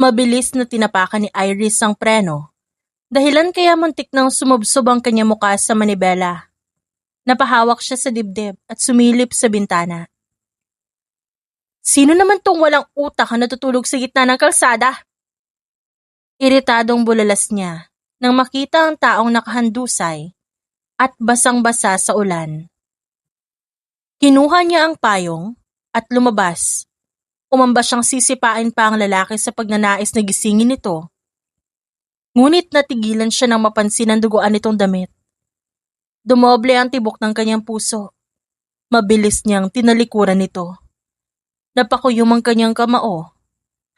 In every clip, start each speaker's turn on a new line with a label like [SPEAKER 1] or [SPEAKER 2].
[SPEAKER 1] Mabilis na tinapakan ni Iris ang preno, dahilan kaya muntik nang sumubsob ang kanyang mukha sa manibela. Napahawak siya sa dibdib at sumilip sa bintana. Sino naman tong walang utak na natutulog sa gitna ng kalsada? Iritadong bulalas niya nang makita ang taong nakahandusay at basang-basa sa ulan. Kinuha niya ang payong at lumabas. Umambas siyang sisipain pa ang lalaki sa pagnanais na gisingin nito. Ngunit natigilan siya nang mapansin ang duguan nitong damit. Dumoble ang tibok ng kanyang puso. Mabilis niyang tinalikuran nito. Napakuyom ang kanyang kamao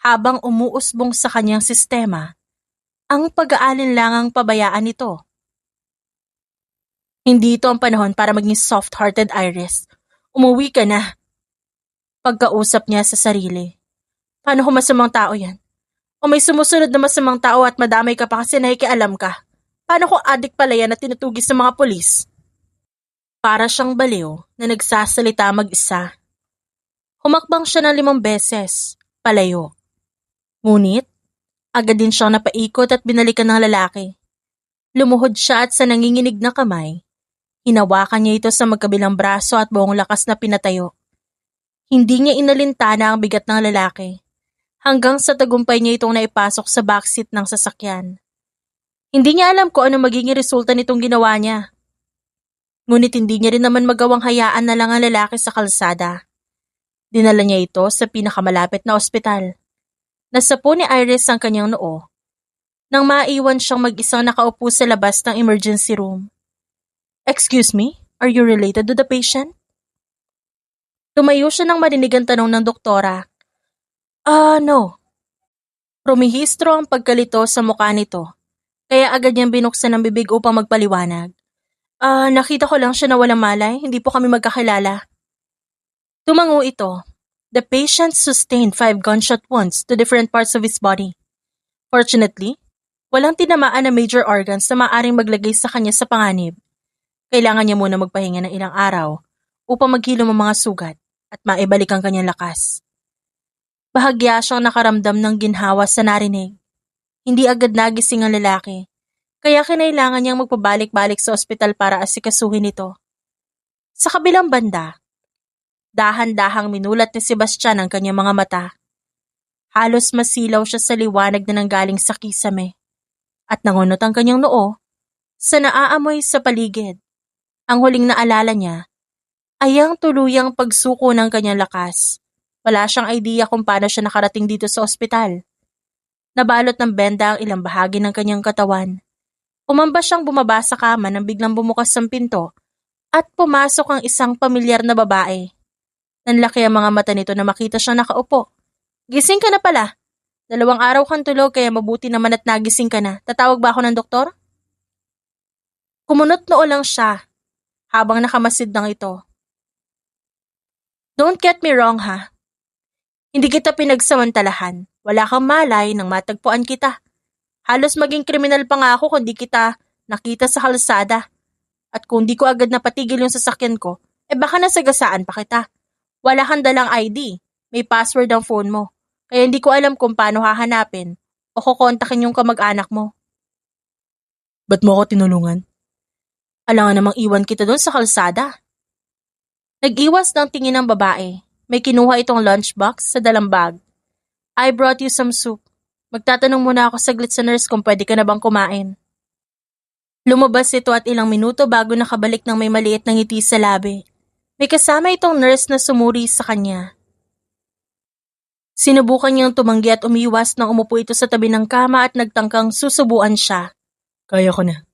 [SPEAKER 1] habang umuusbong sa kanyang sistema ang pag-aalinlangang pabayaan nito. Hindi ito ang panahon para maging soft-hearted, Iris. Umuwi ka na. Pagkausap niya sa sarili. Paano kung masamang tao yan? O may sumusunod na masamang tao at madamay ka pa kasi nakikialam ka? Paano kung adik pala yan at tinutugis sa mga pulis? Para siyang baliw na nagsasalita mag-isa. Humakbang siya ng 5 beses, palayo. Ngunit, agad din siyang napaikot at binalikan ng lalaki. Lumuhod siya at sa nanginginig na kamay, hinawakan niya ito sa magkabilang braso at buong lakas na pinatayo. Hindi niya inalintana ang bigat ng lalaki, hanggang sa tagumpay niya itong naipasok sa backseat ng sasakyan. Hindi niya alam kung ano magiging resulta nitong ginawa niya. Ngunit hindi niya rin naman magawang hayaan na lang ang lalaki sa kalsada. Dinala niya ito sa pinakamalapit na ospital. Nasapo ni Iris ang kanyang noo nang maiwan siyang mag-isang nakaupo sa labas ng emergency room. Excuse me, are you related to the patient? Tumayo siya nang marinig ang tanong ng doktora. No. Rumihistro ang pagkalito sa mukha nito, kaya agad niyang binuksan ang bibig upang magpaliwanag. Nakita ko lang siya na walang malay, hindi po kami magkakilala. Tumango ito. The patient sustained 5 gunshot wounds to different parts of his body. Fortunately, walang tinamaan na major organs na maaaring maglagay sa kanya sa panganib. Kailangan niya muna magpahinga ng ilang araw upang maghilom ang mga sugat at maibalik ang kanyang lakas. Bahagya siyang nakaramdam ng ginhawa sa narinig. Hindi agad nagising ang lalaki, kaya kinailangan niyang magpabalik-balik sa ospital para asikasuhin ito. Sa kabilang banda, dahan-dahang minulat ni Sebastian ang kanyang mga mata. Halos masilaw siya sa liwanag na nanggaling sa kisame, at nangunot ang kanyang noo sa naaamoy sa paligid. Ang huling naalala niya ay ang tuluyang pagsuko ng kanyang lakas. Wala siyang idea kung paano siya nakarating dito sa ospital. Nabalot ng benda ang ilang bahagi ng kanyang katawan. Umambas siyang bumaba sa kama nang biglang bumukas ang pinto at pumasok ang isang pamilyar na babae. Nanlaki ang mga mata nito na makita siyang nakaupo. Gising ka na pala. 2 araw kang tulog kaya mabuti naman at nagising ka na. Tatawag ba ako ng doktor? Kumunot noo lang siya habang nakamasid ng ito. Don't get me wrong ha. Hindi kita pinagsamantalahan. Wala kang malay nang matagpuan kita. Halos maging kriminal pa nga ako kung di kita nakita sa kalsada. At kung di ko agad napatigil yung sasakyan ko, baka nasagasaan pa kita. Wala kang dalang ID. May password ang phone mo. Kaya hindi ko alam kung paano hahanapin o kukontakin yung kamag-anak mo. Ba't mo ako tinulungan? Alangan namang iwan kita doon sa kalsada. Nag-iwas ng tingin ng babae. May kinuha itong lunchbox sa dalang bag. I brought you some soup. Magtatanong muna ako saglit sa nurse kung pwede ka na bang kumain. Lumabas ito at ilang minuto bago nakabalik ng may maliit na ngiti sa labi. May kasama itong nurse na sumuri sa kanya. Sinubukan niyang tumanggi at umiwas nang umupo ito sa tabi ng kama at nagtangkang susubuan siya. Kaya ko na.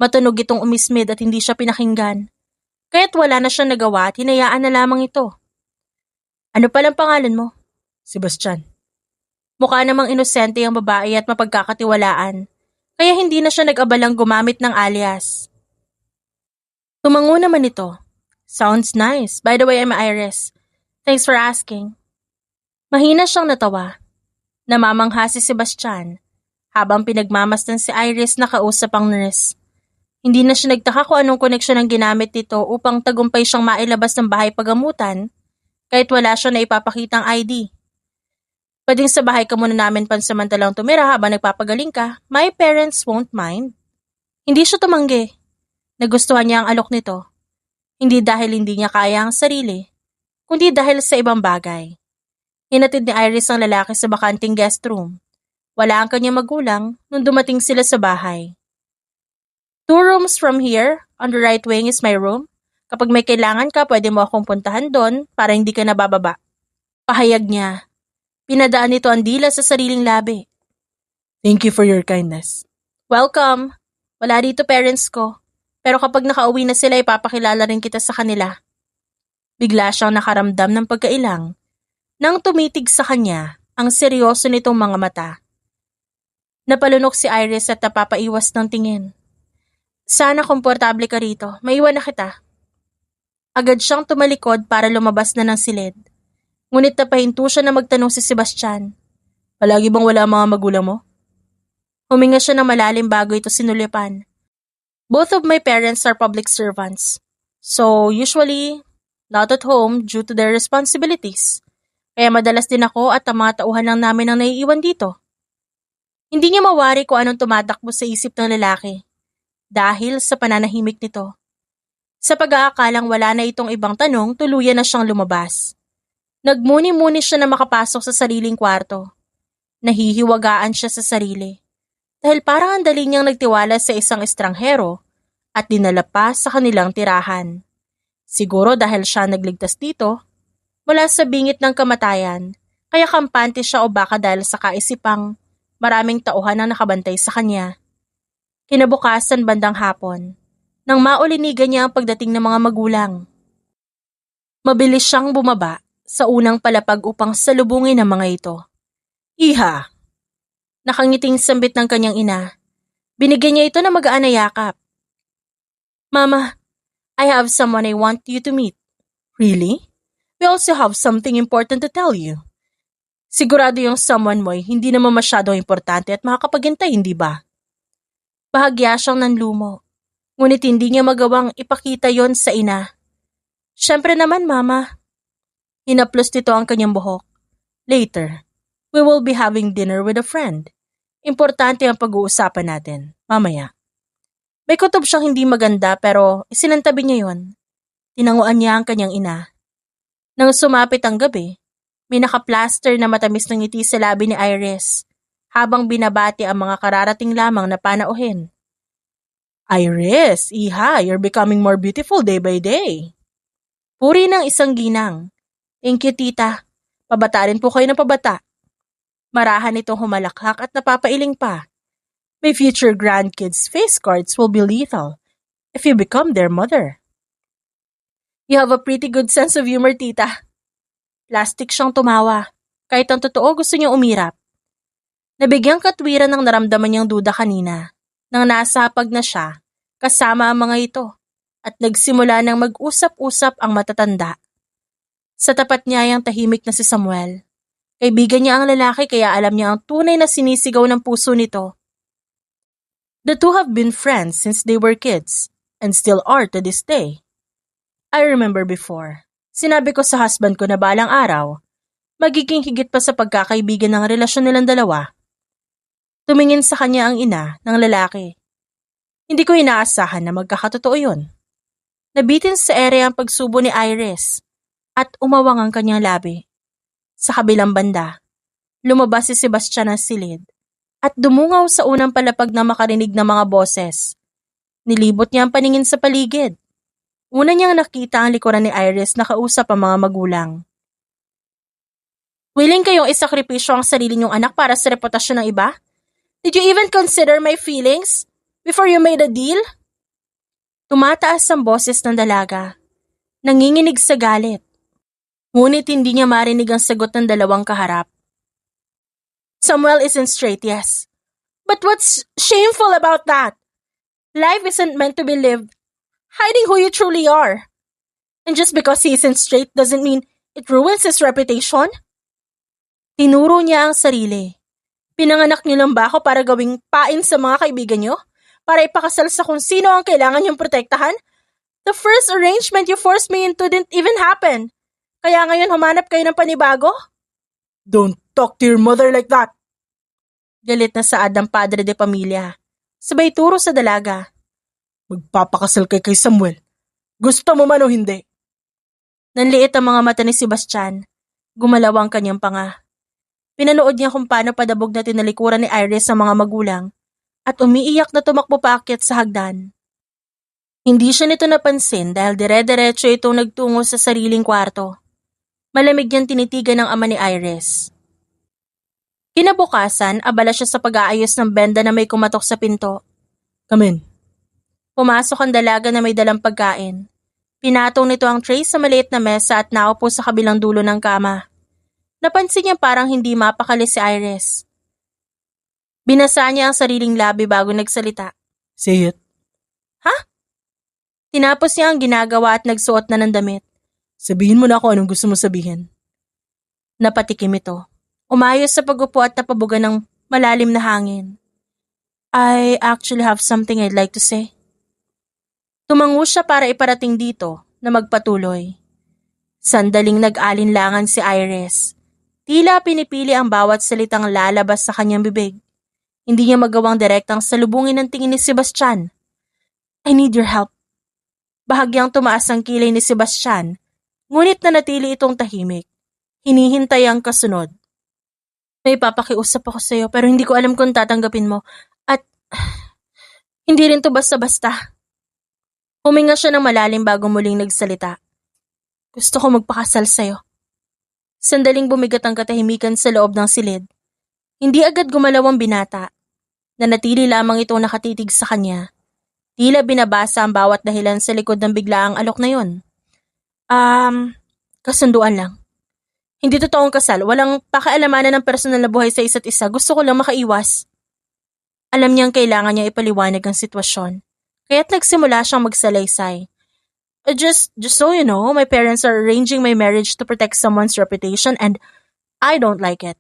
[SPEAKER 1] Matunog itong umismid at hindi siya pinakinggan. Kaya't wala na siya nagawa at hinayaan na lamang ito. Ano palang pangalan mo? Sebastian. Mukha namang inosente ang babae at mapagkakatiwalaan, kaya hindi na siya nag-abalang gumamit ng alias. Tumango naman ito. Sounds nice. By the way, I'm Iris. Thanks for asking. Mahina siyang natawa. Namamangha si Sebastian habang pinagmamasdan si Iris na kausap ang nurse. Hindi na siya nagtaka kung anong koneksyon ang ginamit nito upang tagumpay siyang mailabas ng bahay pagamutan kahit wala siya na ipapakitang ID. Pwedeng sa bahay ka muna namin pansamantalang tumira habang nagpapagaling ka. My parents won't mind. Hindi siya tumanggi. Nagustuhan niya ang alok nito. Hindi dahil hindi niya kaya ang sarili, kundi dahil sa ibang bagay. Hinatid ni Iris ang lalaki sa bakanting guest room. Wala ang kanyang magulang nung dumating sila sa bahay. 2 rooms from here, on the right wing is my room. Kapag may kailangan ka, pwede mo akong puntahan doon para hindi ka nabababa. Pahayag niya. Pinadaan nito ang dila sa sariling labi. Thank you for your kindness. Welcome. Wala dito parents ko. Pero kapag nakauwi na sila, ipapakilala rin kita sa kanila. Bigla siyang nakaramdam ng pagkailang nang tumitig sa kanya ang seryoso nitong mga mata. Napalunok si Iris at napapaiwas ng tingin. Sana komportable ka rito. Maiwan na kita. Agad siyang tumalikod para lumabas na ng silid. Ngunit napahinto siya na magtanong si Sebastian. Palagi bang wala ang mga magulang mo? Huminga siya ng malalim bago ito sinulipan. Both of my parents are public servants. So usually, not at home due to their responsibilities. Kaya madalas din ako at ang mga tauhan lang namin ang naiiwan dito. Hindi niya mawari kung anong tumatakbo sa isip ng lalaki. Dahil sa pananahimik nito. Sa pag-aakalang wala na itong ibang tanong, tuluyan na siyang lumabas. Nagmuni-muni siya na makapasok sa sariling kwarto. Nahihiwagaan siya sa sarili. Dahil parang ang dali niyang nagtiwala sa isang estranghero at dinala pa sa kanilang tirahan. Siguro dahil siya nagligtas dito, mula sa bingit ng kamatayan, kaya kampante siya o baka dahil sa kaisipang maraming tauhan ang nakabantay sa kanya. Kinabukasan bandang hapon, nang maulinigan niya ang pagdating ng mga magulang. Mabilis siyang bumaba sa unang palapag upang salubungin ang mga ito. Iha! Nakangiting sambit ng kanyang ina. Binigyan niya ito ng magaan na yakap. Mama, I have someone I want you to meet. Really? We also have something important to tell you. Sigurado yung someone mo ay hindi naman masyadong importante at makakapaghintay, hindi ba? Bahagya siyang nanlumo. Ngunit hindi niya magawang ipakita yon sa ina. Siyempre naman, Mama. Hinaplos nito ang kanyang buhok. Later, we will be having dinner with a friend. Importante ang pag-uusapan natin, mamaya. May kutob siyang hindi maganda pero isinantabi niya yon. Tinanguan niya ang kanyang ina. Nang sumapit ang gabi, may nakaplaster na matamis ng ngiti sa labi ni Iris habang binabati ang mga kararating lamang na panauhin. Iris, iha, you're becoming more beautiful day by day. Puri ng isang ginang. Thank you, tita. Pabata rin po kayo ng pabata. Marahan itong humalakhak at napapailing pa. My future grandkids' face cards will be lethal if you become their mother. You have a pretty good sense of humor, tita. Plastic siyang tumawa. Kahit ang totoo gusto niyang umirap. Nabigyang katwiran ng naramdaman niyang duda kanina nang nasa hapag na siya kasama ang mga ito at nagsimula ng mag-usap-usap ang matatanda. Sa tapat niya ang tahimik na si Samuel. Kaibigan niya ang lalaki kaya alam niya ang tunay na sinisigaw ng puso nito. The two have been friends since they were kids and still are to this day. I remember before, sinabi ko sa husband ko na balang araw, magiging higit pa sa pagkakaibigan ng relasyon nilang dalawa. Tumingin sa kanya ang ina ng lalaki. Hindi ko inaasahan na magkakatotoo yun. Nabitin sa ere ang pagsubo ni Iris at umawang ang kanyang labi. Sa kabilang banda, lumabas si Sebastian ng silid at dumungaw sa unang palapag na makarinig ng mga boses. Nilibot niya ang paningin sa paligid. Una niyang nakita ang likuran ni Iris na kausap ang mga magulang. Willing kayong isakripisyo ang sarili niyong anak para sa reputasyon ng iba? Did you even consider my feelings before you made a deal? Tumataas ang boses ng dalaga. Nanginginig sa galit. Ngunit hindi niya marinig ang sagot ng dalawang kaharap. Samuel isn't straight, yes. But what's shameful about that? Life isn't meant to be lived hiding who you truly are. And just because he isn't straight doesn't mean it ruins his reputation. Tinuro niya ang sarili. Pinanganak niyo lang ba ako para gawing pain sa mga kaibigan niyo? Para ipakasal sa kung sino ang kailangan niyong protektahan? The first arrangement you forced me into didn't even happen. Kaya ngayon humanap kayo ng panibago? Don't
[SPEAKER 2] talk to your mother like that?
[SPEAKER 1] Galit na saad ng padre de pamilya. Sabay turo sa dalaga.
[SPEAKER 2] Magpapakasal kay Samuel. Gusto mo man o hindi?
[SPEAKER 1] Nanliit ang mga mata ni Sebastian. Gumalaw ang kanyang panga. Pinanood niya kung paano padabog na tinalikuran ni Iris ang mga magulang at umiiyak na tumakbo paakyat sa hagdan. Hindi siya nito napansin dahil dire-diretso itong nagtungo sa sariling kwarto. Malamig niyang tinitigan ng ama ni Iris. Kinabukasan, abala siya sa pag-aayos ng benda na may kumatok sa pinto.
[SPEAKER 2] Come in.
[SPEAKER 1] Pumasok ang dalaga na may dalang pagkain. Pinatong nito ang tray sa maliit na mesa at naupo sa kabilang dulo ng kama. Napansin niya parang hindi mapakali si Iris. Binasa niya ang sariling labi bago nagsalita.
[SPEAKER 2] Say it.
[SPEAKER 1] Ha? Tinapos niya ang ginagawa at nagsuot na ng damit.
[SPEAKER 2] Sabihin mo na kung anong gusto mo sabihin.
[SPEAKER 1] Napatikim ito. Umayos sa pagupo at napabuga ng malalim na hangin. I actually have something I'd like to say. Tumango siya para iparating dito na magpatuloy. Sandaling nag-alinlangan si Iris. Tila pinipili ang bawat salitang lalabas sa kanyang bibig. Hindi niya magawang direktang salubungin ang tingin ni Sebastian. I need your help. Bahagyang tumaas ang kilay ni Sebastian, ngunit nanatili itong tahimik. Hinihintay ang kasunod. May papakiusap ako sa iyo pero hindi ko alam kung tatanggapin mo. At hindi rin to basta-basta. Huminga siya ng malalim bago muling nagsalita. Gusto ko magpakasal sa iyo. Sandaling bumigat ang katahimikan sa loob ng silid. Hindi agad gumalaw ang binata. Nanatili lamang itong nakatitig sa kanya. Tila binabasa ang bawat dahilan sa likod ng biglaang alok na yon. Kasunduan lang. Hindi totoong kasal, walang pakialamanan ng personal na buhay sa isa't isa. Gusto ko lang makaiwas. Alam niyang kailangan niya ipaliwanag ang sitwasyon. Kaya't nagsimula siyang magsalaysay. Just so you know, my parents are arranging my marriage to protect someone's reputation and I don't like it.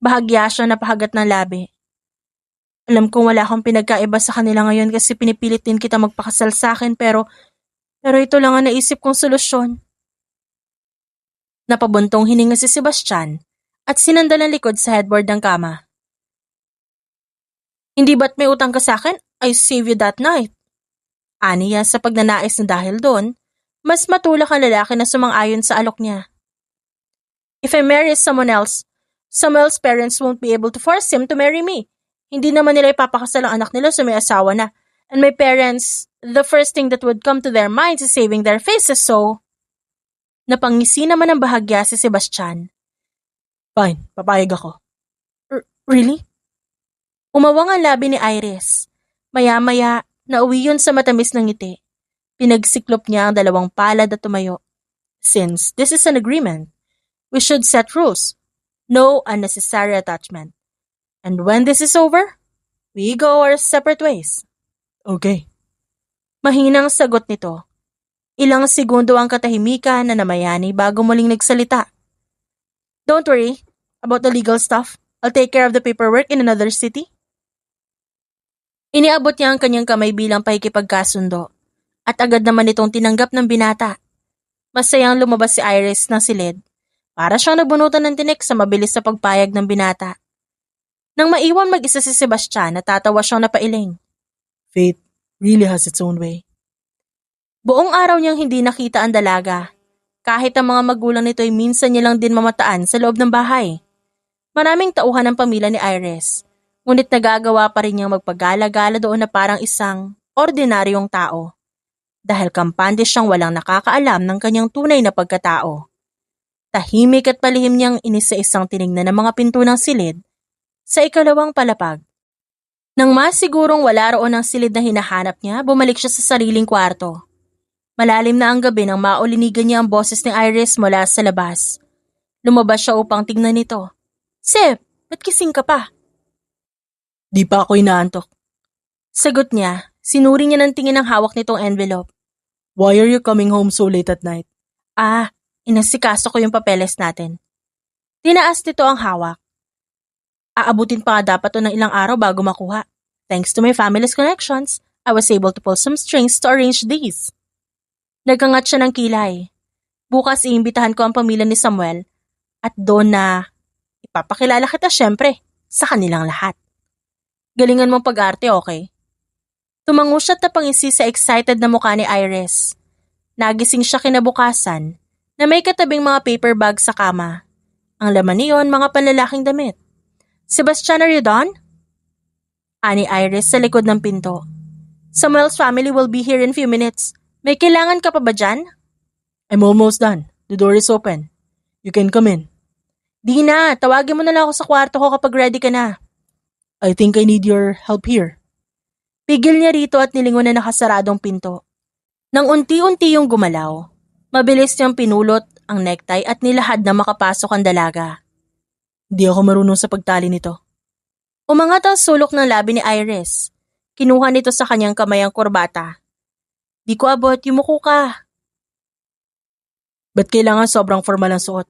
[SPEAKER 1] Bahagya siya na pahagat ng labi. Alam kong wala akong pinagkaiba sa kanila ngayon kasi pinipilit din kita magpakasal sa akin pero ito lang ang naisip kong solusyon. Napabuntong hininga si Sebastian at sinandal ang likod sa headboard ng kama. Hindi ba't may utang ka sa akin? I saved you that night. Aniya sa pagnanais na dahil doon, mas matulak ang lalaki na sumang-ayon sa alok niya. If I marry someone else, Samuel's parents won't be able to force him to marry me. Hindi naman nila ipapakasal ang anak nila sa may asawa na. And my parents, the first thing that would come to their minds is saving their faces, so... Napangisi naman ang bahagya si Sebastian.
[SPEAKER 2] Fine, papayag ako.
[SPEAKER 1] Really? Umawang ang labi ni Iris. Maya-maya, nauwi yun sa matamis ng ngiti. Pinagsiklop niya ang dalawang palad at tumayo. Since this is an agreement, we should set rules. No unnecessary attachment. And when this is over, we go our separate ways.
[SPEAKER 2] Okay.
[SPEAKER 1] Mahinang sagot nito. Ilang segundo ang katahimikan na namayani bago muling nagsalita. Don't worry about the legal stuff. I'll take care of the paperwork in another city. Iniabot niya ang kanyang kamay bilang pakikipagkasundo at agad naman itong tinanggap ng binata. Masayang lumabas si Iris ng silid. Para siyang nabunutan ng tinik sa mabilis na pagpayag ng binata. Nang maiwan mag-isa si Sebastian, natatawa siyang napailing.
[SPEAKER 2] Fate really has its own way.
[SPEAKER 1] Buong araw niyang hindi nakita ang dalaga. Kahit ang mga magulang nito ay minsan niya lang din mamataan sa loob ng bahay. Maraming tauhan ang pamilya ni Iris. Ngunit nagagawa pa rin niyang magpagala-gala doon na parang isang ordinaryong tao. Dahil kampante siyang walang nakakaalam ng kanyang tunay na pagkatao. Tahimik at palihim niyang inisa-isang tinignan ng mga pinto ng silid sa ikalawang palapag. Nang masigurong wala roon ang silid na hinahanap niya, bumalik siya sa sariling kwarto. Malalim na ang gabi nang maulinigan niya ang boses ni Iris mula sa labas. Lumabas siya upang tignan ito. Seb, ba't kising ka pa?
[SPEAKER 2] Di pa ako inaantok.
[SPEAKER 1] Sagot niya, sinuri niya ng tingin ang hawak nitong envelope.
[SPEAKER 2] Why are you coming home so late at night?
[SPEAKER 1] Inasikaso ko yung papeles natin. Tinaas nito ang hawak. Aabutin pa nga dapat to ng ilang araw bago makuha. Thanks to my family's connections, I was able to pull some strings to arrange these. Nagkangat siya ng kilay. Bukas iimbitahan ko ang pamilya ni Samuel at doon na Ipapakilala kita syempre sa kanilang lahat. Galingan mong pag-arte, okay? Tumango siya at napangisi sa excited na mukha ni Iris. Nagising siya kinabukasan na may katabing mga paper bag sa kama. Ang laman niyon, mga panlalaking damit. Sebastian, are you done? Ani Iris sa likod ng pinto. Samuel's family will be here in few minutes. May kailangan ka pa ba dyan?
[SPEAKER 2] I'm almost done. The door is open. You can come in.
[SPEAKER 1] Di na, tawagin mo na lang ako sa kwarto ko kapag ready ka na.
[SPEAKER 2] I think I need your help here.
[SPEAKER 1] Pigil niya rito at nilingon na nakasaradong pinto. Nang unti-unti yung gumalaw, mabilis niyang pinulot ang necktie at nilahad na makapasok ang dalaga.
[SPEAKER 2] Hindi ako marunong sa pagtali nito.
[SPEAKER 1] Umangat ang sulok ng labi ni Iris. Kinuha nito sa kanyang kamay ang kurbata. Di ko abot, yumuko ka.
[SPEAKER 2] Ba't kailangan sobrang formal ang suot?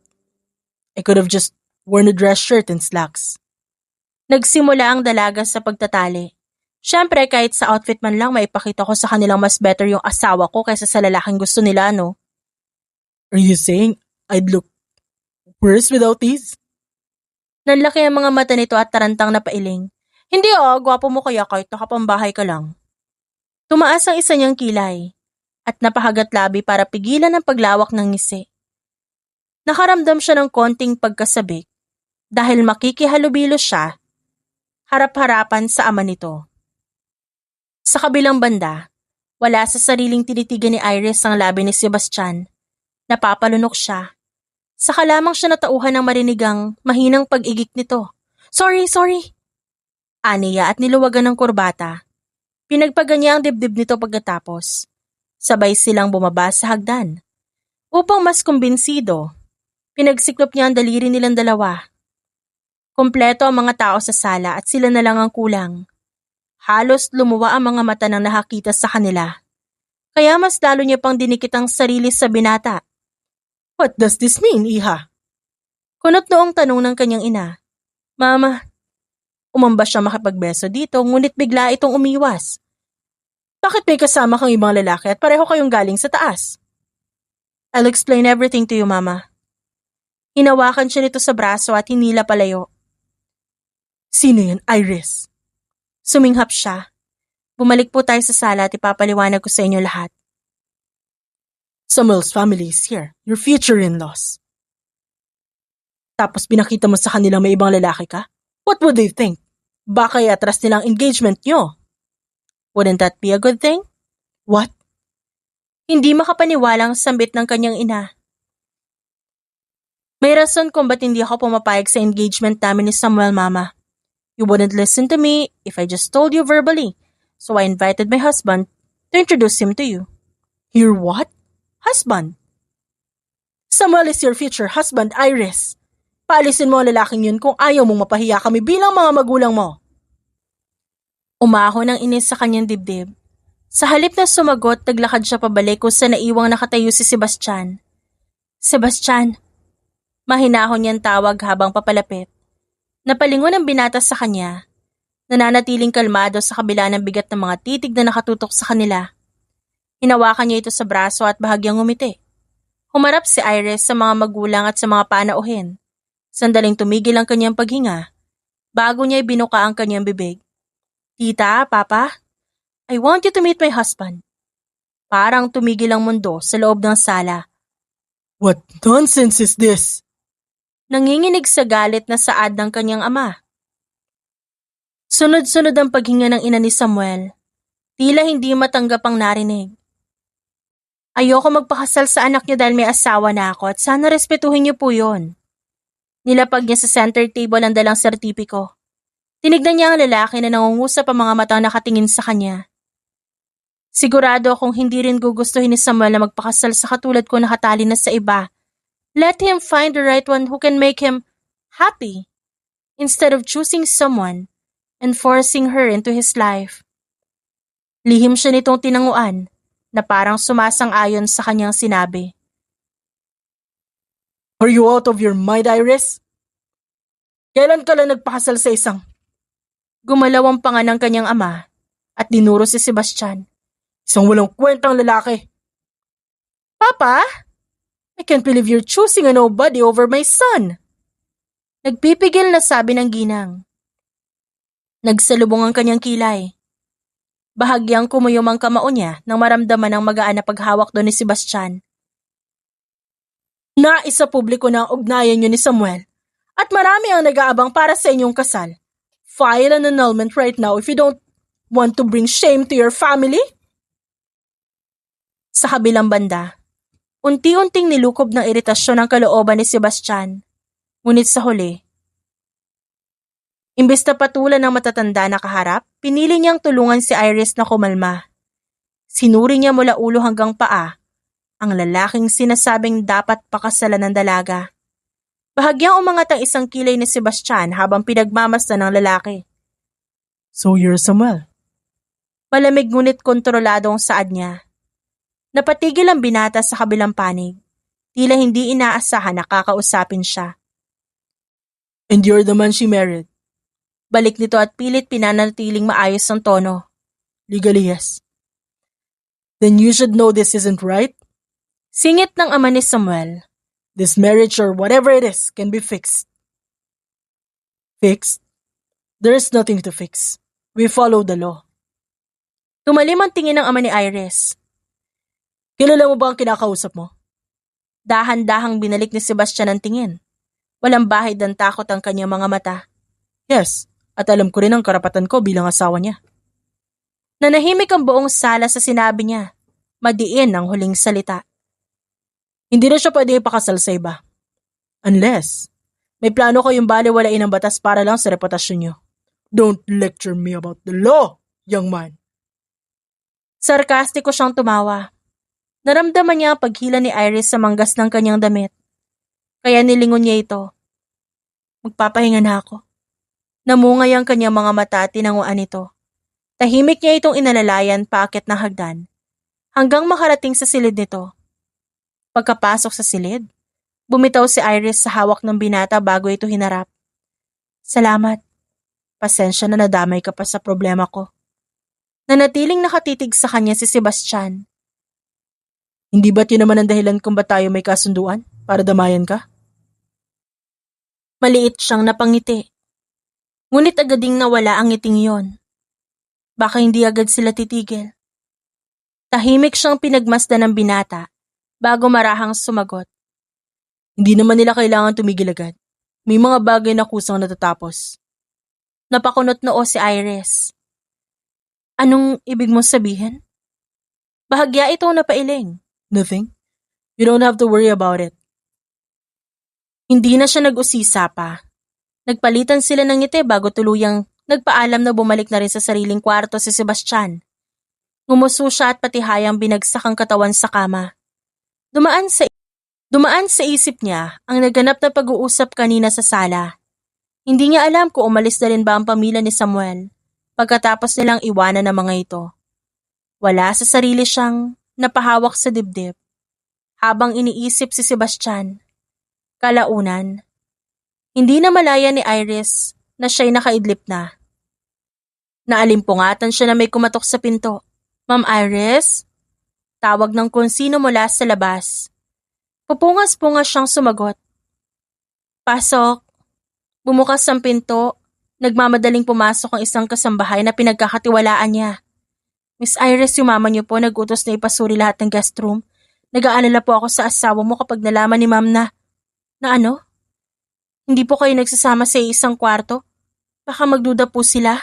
[SPEAKER 2] I could have just worn a dress shirt and slacks.
[SPEAKER 1] Nagsimula ang dalaga sa pagtatali. Siyempre kahit sa outfit man lang maipakita ko sa kanilang mas better yung asawa ko kaysa sa lalaking gusto nila, no?
[SPEAKER 2] Are you saying I'd look worse without these?
[SPEAKER 1] Nanlaki ang mga mata nito at tarantang na pailing. Hindi gwapo mo kaya kahit nakapambahay ka lang. Tumaas ang isa niyang kilay at napahagat labi para pigilan ang paglawak ng ngisi. Nakaramdam siya ng konting pagkasabik dahil makikihalubilo siya harap-harapan sa ama nito. Sa kabilang banda, wala sa sariling tinitigan ni Iris ang labi ni Sebastian. Napapalunok siya. Saka lamang siya natauhan ng marinigang mahinang pag-igik nito. Sorry. Aniya at niluwagan ng kurbata. Pinagpaga niya ang dibdib nito pagkatapos. Sabay silang bumaba sa hagdan. Upang mas kumbinsido, pinagsiklop niya ang daliri nilang dalawa. Kompleto ang mga tao sa sala at sila na lang ang kulang. Halos lumuwa ang mga mata nang nakakita sa kanila. Kaya mas lalo niya pang dinikit ang sarili sa binata.
[SPEAKER 2] What does this mean, Iha?
[SPEAKER 1] Kunot noong tanong ng kanyang ina. Mama, umamba siya makipagbeso dito ngunit bigla itong umiwas.
[SPEAKER 2] Bakit may kasama kang ibang lalaki at pareho kayong galing sa taas?
[SPEAKER 1] I'll explain everything to you, Mama. Hinawakan siya nito sa braso at hinila palayo.
[SPEAKER 2] Sino yan, Iris?
[SPEAKER 1] Suminghap siya. Bumalik po tayo sa sala at ipapaliwanag ko sa inyo lahat.
[SPEAKER 2] Samuel's family is here, your future in-laws. Tapos pinakita mo sa kanila may ibang lalaki ka? What would they think? Baka i-atras nilang engagement nyo.
[SPEAKER 1] Wouldn't that be a good thing?
[SPEAKER 2] What?
[SPEAKER 1] Hindi makapaniwalang sambit ng kanyang ina. May rason kung ba't hindi ako pumapayag sa engagement namin ni Samuel, Mama. You wouldn't listen to me if I just told you verbally, so I invited my husband to introduce him to you.
[SPEAKER 2] Your what?
[SPEAKER 1] Husband?
[SPEAKER 2] Samuel is your future husband, Iris. Paalisin mo ang lalaking yun kung ayaw mong mapahiya kami bilang mga magulang mo.
[SPEAKER 1] Umahon ang inis sa kanyang dibdib. Sa halip na sumagot, naglakad siya pabalik kung saan naiwang nakatayo si Sebastian. Sebastian, mahinahon niyang tawag habang papalapit. Napalingon ang binata sa kanya, nananatiling kalmado sa kabila ng bigat ng mga titig na nakatutok sa kanila. Hinawakan niya ito sa braso at bahagyang ngumiti. Humarap si Iris sa mga magulang at sa mga panauhin. Sandaling tumigil ang kanyang paghinga, bago niya ibinuka ang kanyang bibig. Tita, Papa, I want you to meet my husband. Parang tumigil ang mundo sa loob ng sala.
[SPEAKER 2] What nonsense is this?
[SPEAKER 1] Nanginginig sa galit na saad ng kanyang ama. Sunod-sunod ang paghinga ng ina ni Samuel. Tila hindi matanggap ang narinig. Ayoko magpakasal sa anak niyo dahil may asawa na ako at sana respetuhin niyo po yun. Nilapag niya sa center table ang dalang sertipiko. Tinignan niya ang lalaki na nangungusap ang mga matang nakatingin sa kanya. Sigurado akong hindi rin gugustuhin ni Samuel na magpakasal sa katulad ko nakatali na sa iba. Let him find the right one who can make him happy instead of choosing someone and forcing her into his life. Lihim siya nitong tinanguan na parang sumasang-ayon sa kanyang sinabi.
[SPEAKER 2] Are you out of your mind, Iris? Kailan ka lang nagpakasal sa isang?
[SPEAKER 1] Gumalaw ang panga ng kanyang ama at dinuro si Sebastian.
[SPEAKER 2] Isang walang kwentang lalaki.
[SPEAKER 1] Papa?
[SPEAKER 2] I can't believe you're choosing a nobody over my son.
[SPEAKER 1] Nagpipigil na sabi ng ginang. Nagsalubong ang kanyang kilay. Bahagyang kumuyom ang kamao niya nang maramdaman ang magaan na paghawak doon ni Sebastian.
[SPEAKER 2] Naisa publiko na ang ugnayan niyo ni Samuel at marami ang nag-aabang para sa inyong kasal. File an annulment right now if you don't want to bring shame to your family.
[SPEAKER 1] Sa kabilang banda, unti-unting nilukob ng iritasyon ang kalooban ni Sebastian. Ngunit sa huli, imbes na patulan ng matatanda na kaharap, pinili niyang tulungan si Iris na kumalma. Sinuri niya mula ulo hanggang paa ang lalaking sinasabing dapat pakasalan ng dalaga. Bahagyang umangat ang isang kilay ni Sebastian habang pinagmamasdan ng lalaki.
[SPEAKER 2] So you're Samuel?
[SPEAKER 1] Malamig ngunit kontrolado ang saad niya. Napatigil ang binata sa kabilang panig. Tila hindi inaasahan na kakausapin siya.
[SPEAKER 2] And you're the man she married?
[SPEAKER 1] Balik nito at pilit pinanatiling maayos ang tono.
[SPEAKER 2] Legally, yes. Then you should know this isn't right.
[SPEAKER 1] Singit ng ama ni Samuel.
[SPEAKER 2] This marriage or whatever it is can be fixed. Fixed? There is nothing to fix. We follow the law.
[SPEAKER 1] Tumalim ang tingin ng ama ni Iris.
[SPEAKER 2] Kilala mo ba ang kinakausap mo?
[SPEAKER 1] Dahan-dahang binalik ni Sebastian ang tingin. Walang bahid ng takot ang kanyang mga mata.
[SPEAKER 2] Yes, at alam ko rin ang karapatan ko bilang asawa niya.
[SPEAKER 1] Nanahimik ang buong sala sa sinabi niya. Madiin ang huling salita.
[SPEAKER 2] Hindi na siya pwede ipakasal sa iba. Unless, may plano kayong baliwalain ang batas para lang sa reputasyon niyo. Don't lecture me about the law, young man.
[SPEAKER 1] Sarkastiko siyang tumawa. Naramdaman niya ang paghila ni Iris sa manggas ng kanyang damit. Kaya nilingon niya ito. Magpapahinga na ako. Namungay ang kanyang mga mata at tinanguan ito. Tahimik niya itong inalalayan paakyat ng hagdan. Hanggang makarating sa silid nito. Pagkapasok sa silid, bumitaw si Iris sa hawak ng binata bago ito hinarap. Salamat. Pasensya na nadamay ka pa sa problema ko. Nanatiling nakatitig sa kanya si Sebastian.
[SPEAKER 2] Hindi ba't yun naman ang dahilan kung ba't tayo may kasunduan? Para damayan ka?
[SPEAKER 1] Maliit siyang napangiti. Ngunit agading nawala ang ngiting iyon. Baka hindi agad sila titigil. Tahimik siyang pinagmasdan ng binata bago marahang sumagot.
[SPEAKER 2] Hindi naman nila kailangan tumigil agad. May mga bagay na kusang natatapos.
[SPEAKER 1] Napakunot noo si Iris. Anong ibig mo sabihin? Bahagya itong napailing.
[SPEAKER 2] Nothing. You don't have to worry about it.
[SPEAKER 1] Hindi na siya nag-usisa pa. Nagpalitan sila ng ngiti bago tuluyang nagpaalam na bumalik na rin sa sariling kwarto si Sebastian. Ngumuso siya at patihayang binagsak ang katawan sa kama. Dumaan sa isip niya ang naganap na pag-uusap kanina sa sala. Hindi niya alam kung umalis na rin ba ang pamilya ni Samuel pagkatapos nilang iwanan ng mga ito. Wala sa sarili siyang napahawak sa dibdib. Habang iniisip si Sebastian, kalaunan, hindi na malaya ni Iris na siya'y nakaidlip na. Naalimpungatan siya na may kumatok sa pinto. Ma'am Iris? Tawag ng kung sino mula sa labas. Pupungas-pungas siyang sumagot. Pasok. Bumukas ang pinto. Nagmamadaling pumasok ang isang kasambahay na pinagkakatiwalaan niya. Miss Iris, yung mama niyo po nag-utos na ipasuri lahat ng guest room. Nag-aalala po ako sa asawa mo kapag nalaman ni ma'am na ano? Hindi po kayo nagsasama sa isang kwarto? Baka magduda po sila.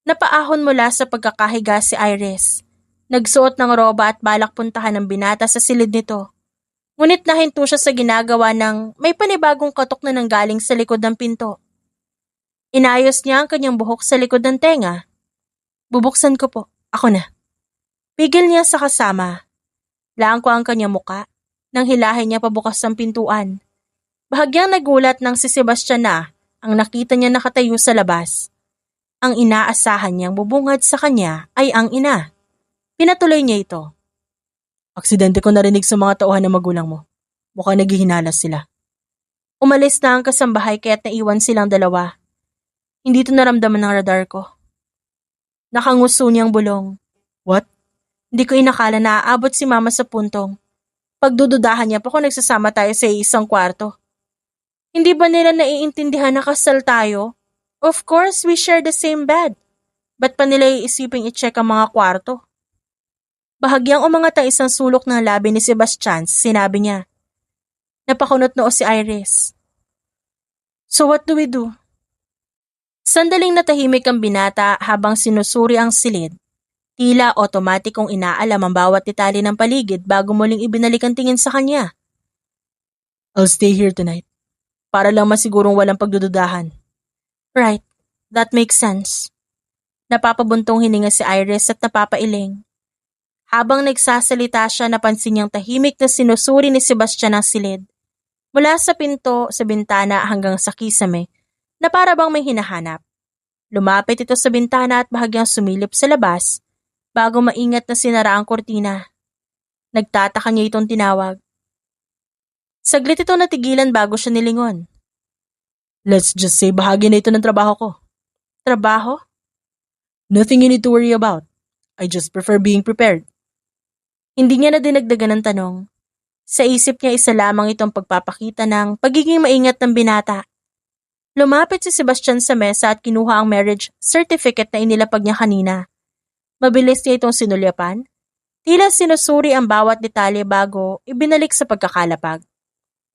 [SPEAKER 1] Napaahon mula sa pagkakahiga si Iris. Nagsuot ng roba at balak puntahan ng binata sa silid nito. Ngunit nahinto siya sa ginagawa ng may panibagong katok na nanggaling sa likod ng pinto. Inayos niya ang kanyang buhok sa likod ng tenga. Bubuksan ko po. Ako na. Pigil niya sa kasama. Langko ang kanyang muka nang hilahin niya pabukas ang pintuan. Bahagyang nagulat nang si Sebastian na ang nakita niya nakatayo sa labas. Ang inaasahan niyang bubungad sa kanya ay ang ina. Pinatuloy niya ito.
[SPEAKER 2] Aksidente ko narinig sa mga tauhan ng magulang mo. Mukhang naghihinalas sila.
[SPEAKER 1] Umalis na ang kasambahay kaya't naiwan silang dalawa. Hindi ito naramdaman ng radar ko. Nakanguso niyang bulong.
[SPEAKER 2] What?
[SPEAKER 1] Hindi ko inakala na aabot si mama sa puntong. Pagdududahan niya pa kung nagsasama tayo sa isang kwarto. Hindi ba nila naiintindihan na kasal tayo? Of course, we share the same bed. Ba't pa nila iisiping i-check ang mga kwarto? Bahagyang umangat ang isang sulok ng labi ni Sebastian, sinabi niya. Napakunot noo si Iris. So what do we do? Sandaling natahimik ang binata habang sinusuri ang silid. Tila otomatikong inaalam ang bawat detalye ng paligid bago muling ibinalik ang tingin sa kanya.
[SPEAKER 2] I'll stay here tonight. Para lang masigurong walang pagdududahan.
[SPEAKER 1] Right, that makes sense. Napapabuntong hininga si Iris at napapailing. Habang nagsasalita siya, napansin niyang tahimik na sinusuri ni Sebastian ang silid. Mula sa pinto, sa bintana hanggang sa kisame, na para bang may hinahanap. Lumapit ito sa bintana at bahagyang sumilip sa labas bago maingat na sinara ang kortina. Nagtataka niya itong tinawag. Saglit ito natigilan bago siya nilingon.
[SPEAKER 2] Let's just say bahagi na ito ng trabaho ko.
[SPEAKER 1] Trabaho?
[SPEAKER 2] Nothing you need to worry about. I just prefer being prepared.
[SPEAKER 1] Hindi niya na dinagdagan ng tanong. Sa isip niya isa lamang itong pagpapakita ng pagiging maingat ng binata. Lumapit si Sebastian sa mesa at kinuha ang marriage certificate na inilapag niya kanina. Mabilis niya itong sinulyapan. Tila sinusuri ang bawat detalye bago ibinalik sa pagkakalapag.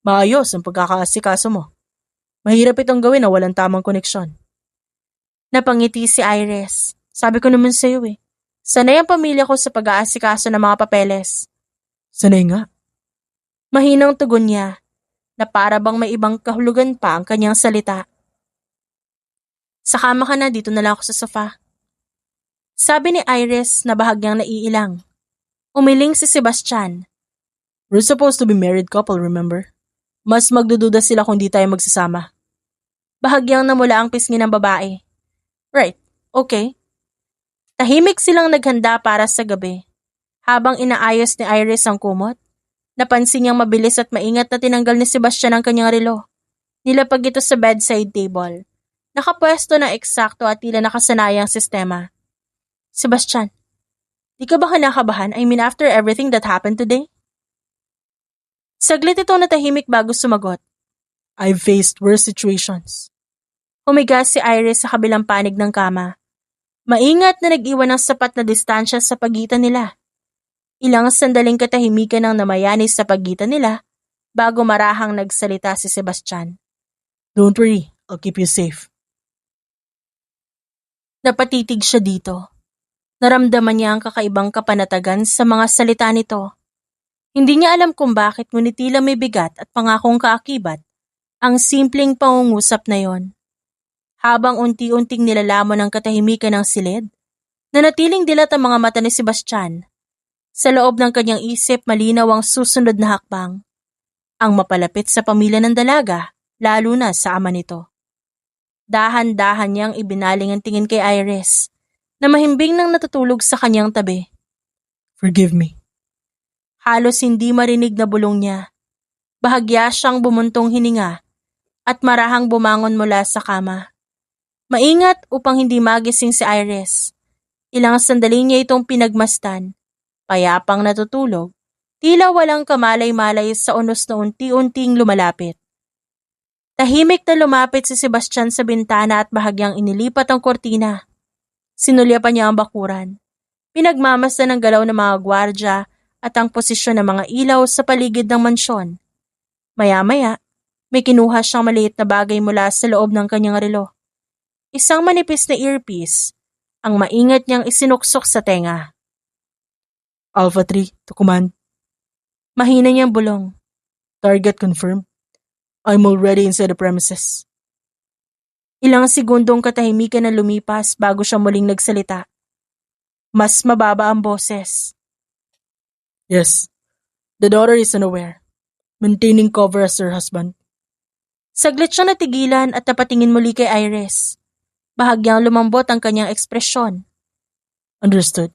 [SPEAKER 2] Maayos ang pagkakaasikaso mo. Mahirap itong gawin na walang tamang koneksyon.
[SPEAKER 1] Napangiti si Iris. Sabi ko naman sa iyo Sanay ang pamilya ko sa pag-aasikaso ng mga papeles.
[SPEAKER 2] Sanay nga.
[SPEAKER 1] Mahinang tugon niya na para bang may ibang kahulugan pa ang kanyang salita. Sa kama ka na, dito na lang ako sa sofa. Sabi ni Iris na bahagyang naiilang. Umiling si Sebastian.
[SPEAKER 2] We're supposed to be married couple, remember? Mas magdududa sila kung di tayo magsasama.
[SPEAKER 1] Bahagyang namula ang pisngi ng babae. Right, okay. Tahimik silang naghanda para sa gabi. Habang inaayos ni Iris ang kumot, napansin niyang mabilis at maingat na tinanggal ni Sebastian ang kanyang relo. Nilapag ito sa bedside table. Nakapwesto na eksakto at tila nakasanayang sistema. Sebastian, di ka ba kinakabahan? I mean after everything that happened today? Saglit itong natahimik bago sumagot.
[SPEAKER 2] I've faced worse situations.
[SPEAKER 1] Humiga si Iris sa kabilang panig ng kama. Maingat na nag-iwan ng sapat na distansya sa pagitan nila. Ilang sandaling katahimikan ang namayani sa pagitan nila bago marahang nagsalita si Sebastian.
[SPEAKER 2] Don't worry, I'll keep you safe.
[SPEAKER 1] Napatitig siya dito. Naramdaman niya ang kakaibang kapanatagan sa mga salita nito. Hindi niya alam kung bakit ngunit tila may bigat at pangakong kaakibat ang simpleng pangungusap na yon. Habang unti-unting nilalamon ang katahimikan ng silid, nanatiling dilat ang mga mata ni Sebastian. Sa loob ng kanyang isip malinaw ang susunod na hakbang. Ang mapalapit sa pamilya ng dalaga, lalo na sa ama nito. Dahan-dahan niyang ibinaling ang tingin kay Iris, na mahimbing nang natutulog sa kanyang tabi.
[SPEAKER 2] Forgive me.
[SPEAKER 1] Halos hindi marinig na bulong niya. Bahagya siyang bumuntong hininga at marahang bumangon mula sa kama. Maingat upang hindi magising si Iris. Ilang sandali niya itong pinagmasdan. Payapang natutulog, tila walang kamalay-malay sa unos na unti-unting lumalapit. Tahimik na lumapit si Sebastian sa bintana at bahagyang inilipat ang kortina. Sinulyapan niya ang bakuran. Pinagmamasdan ng galaw ng mga gwardya at ang posisyon ng mga ilaw sa paligid ng mansyon. Maya-maya, may kinuha siyang maliit na bagay mula sa loob ng kanyang relo. Isang manipis na earpiece, ang maingat niyang isinuksok sa tenga.
[SPEAKER 2] Alpha 3 to command.
[SPEAKER 1] Mahina niyang bulong.
[SPEAKER 2] Target confirmed. I'm already inside the premises.
[SPEAKER 1] Ilang segundong katahimikan na lumipas bago siya muling nagsalita. Mas mababa ang boses.
[SPEAKER 2] Yes, the daughter is unaware. Maintaining cover as her husband.
[SPEAKER 1] Saglit siyang natigilan at napatingin muli kay Iris. Bahagyang lumambot ang kanyang ekspresyon.
[SPEAKER 2] Understood.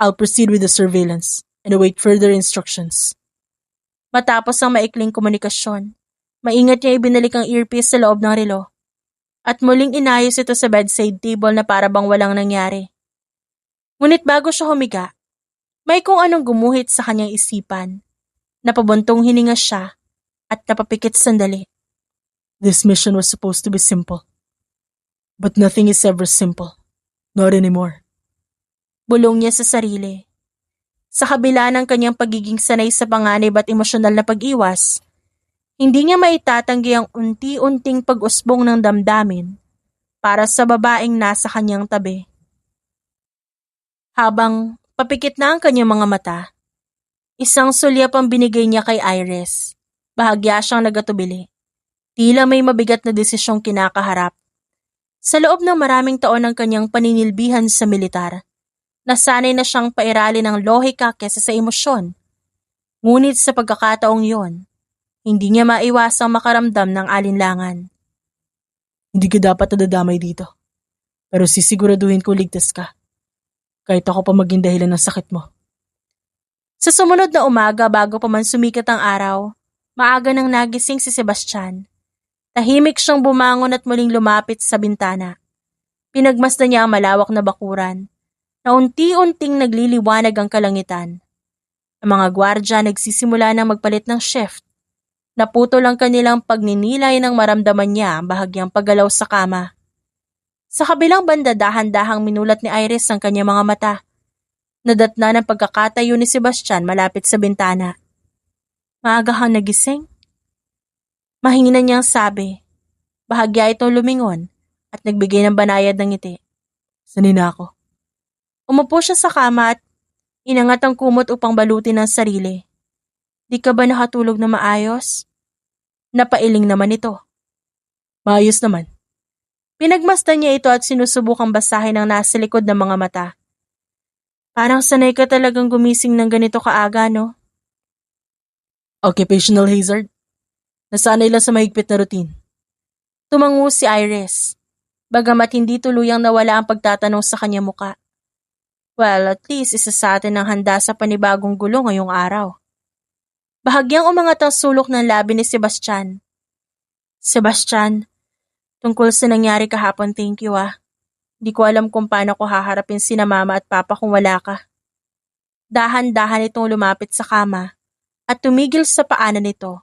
[SPEAKER 2] I'll proceed with the surveillance and await further instructions.
[SPEAKER 1] Matapos ang maikling komunikasyon, maingat niya ibinalik ang earpiece sa loob ng relo. At muling inayos ito sa bedside table na para bang walang nangyari. Ngunit bago siya humiga, may kung anong gumuhit sa kanyang isipan. Napabuntong hininga siya at napapikit sandali.
[SPEAKER 2] This mission was supposed to be simple. But nothing is ever simple. Not anymore.
[SPEAKER 1] Bulong niya sa sarili. Sa kabila ng kanyang pagiging sanay sa panganib at emosyonal na pag-iwas, hindi niya maitatanggi ang unti-unting pag-usbong ng damdamin para sa babaeng nasa kanyang tabi. Habang papikit na ang kanyang mga mata, isang sulyap ang binigay niya kay Iris. Bahagya siyang nagatubili. Tila may mabigat na desisyong kinakaharap. Sa loob ng maraming taon ng kanyang paninilbihan sa militar, nasanay na siyang pairali ng lohika kesa sa emosyon. Ngunit sa pagkakataong yon, hindi niya maiwasang makaramdam ng alinlangan.
[SPEAKER 2] Hindi ka dapat nadadamay dito. Pero sisiguraduhin ko ligtas ka. Kahit ako pa maging dahilan ng sakit mo.
[SPEAKER 1] Sa sumunod na umaga bago pa man sumikat ang araw, maaga nang nagising si Sebastian. Tahimik siyang bumangon at muling lumapit sa bintana. Pinagmasdan niya ang malawak na bakuran, na unti-unting nagliliwanag ang kalangitan. Ang mga gwardya nagsisimula ng magpalit ng shift. Naputol ang kanilang pagninilay nang maramdaman niya ang bahagyang paggalaw sa kama. Sa kabilang banda dahan-dahang minulat ni Iris ang kanyang mga mata. Nadatna ng pagkakatayo ni Sebastian malapit sa bintana. Maaga kang nagising? Mahina niyang sabi. Bahagya itong lumingon at nagbigay ng banayad ng ngiti.
[SPEAKER 2] Sanay na ako.
[SPEAKER 1] Umupo siya sa kama at inangat ang kumot upang balutin ang sarili. Di ka ba nakatulog na maayos? Napailing naman ito.
[SPEAKER 2] Maayos naman.
[SPEAKER 1] Pinagmasdan niya ito at sinusubukang basahin ang nasa likod ng mga mata. Parang sanay ka talagang gumising ng ganito kaaga, no?
[SPEAKER 2] Occupational hazard. Nasanay lang sa mahigpit na routine.
[SPEAKER 1] Tumango si Iris, bagamat hindi tuluyang nawala ang pagtatanong sa kanya muka. Well, at least isa sa atin ang handa sa panibagong gulo ngayong araw. Bahagyang umangat ang sulok ng labi ni Sebastian. Sebastian, tungkol sa nangyari kahapon, thank you ah. Di ko alam kung paano ko haharapin sina mama at papa kung wala ka. Dahan-dahan itong lumapit sa kama at tumigil sa paanan nito.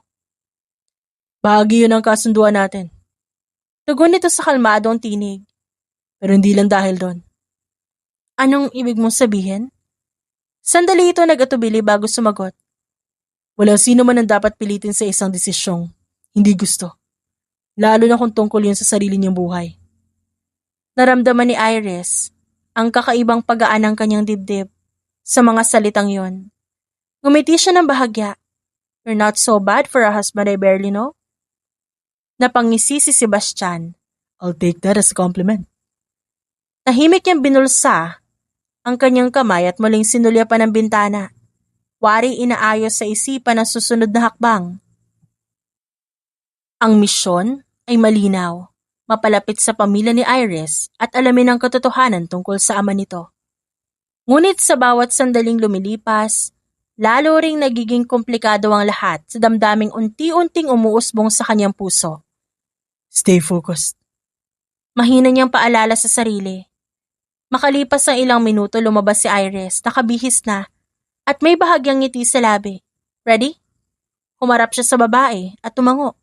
[SPEAKER 2] Bahagi yun ang kasunduan natin.
[SPEAKER 1] Tugon nito sa kalmadong tinig.
[SPEAKER 2] Pero hindi lang dahil doon.
[SPEAKER 1] Anong ibig mong sabihin? Sandali ito nagatubili bago sumagot.
[SPEAKER 2] Wala sino man ang dapat pilitin sa isang desisyong hindi gusto. Lalo na kung tungkol yun sa sarili niyang buhay.
[SPEAKER 1] Naramdaman ni Iris ang kakaibang paggaan ng kanyang dibdib sa mga salitang yon. Ngumiti siya ng bahagya. You're not so bad for a husband I barely know. Napangisi si Sebastian.
[SPEAKER 2] I'll take that as a compliment.
[SPEAKER 1] Tahimik niyang binulsa ang kanyang kamay at muling sinulyapan ng bintana. Wari inaayos sa isipan ang susunod na hakbang. Ang misyon ay malinaw, mapalapit sa pamilya ni Iris at alamin ang katotohanan tungkol sa ama nito. Ngunit sa bawat sandaling lumilipas, lalo ring nagiging komplikado ang lahat sa damdaming unti-unting umuusbong sa kanyang puso.
[SPEAKER 2] Stay focused.
[SPEAKER 1] Mahina niyang paalala sa sarili. Makalipas ang ilang minuto lumabas si Iris, nakabihis na, at may bahagyang ngiti sa labi. Ready? Humarap siya sa babae at tumango.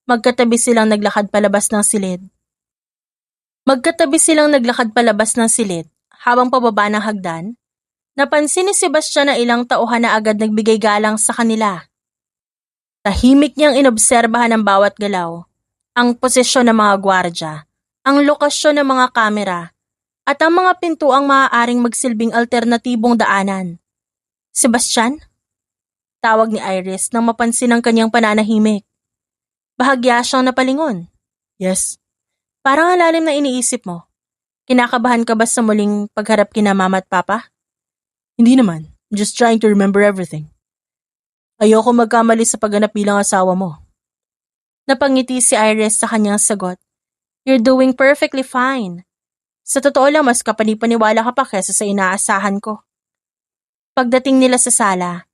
[SPEAKER 1] Magkatabi silang naglakad palabas ng silid. Habang pababa ng hagdan, napansin ni Sebastian na ilang tauhan na agad nagbigay galang sa kanila. Tahimik niyang inobserbahan ang bawat galaw, ang posisyon ng mga gwardya, ang lokasyon ng mga kamera, at ang mga pintuang maaaring magsilbing alternatibong daanan. Sebastian? Tawag ni Iris nang mapansin ang kanyang pananahimik. Bahagya siyang napalingon.
[SPEAKER 2] Yes.
[SPEAKER 1] Parang ang lalim na iniisip mo. Kinakabahan ka ba sa muling pagharap kina mama at papa?
[SPEAKER 2] Hindi naman. I'm just trying to remember everything. Ayoko magkamali sa pagganap bilang asawa mo.
[SPEAKER 1] Napangiti si Iris sa kanyang sagot. You're doing perfectly fine. Sa totoo lang, mas kapanipaniwala ka pa kesa sa inaasahan ko. Pagdating nila sa sala,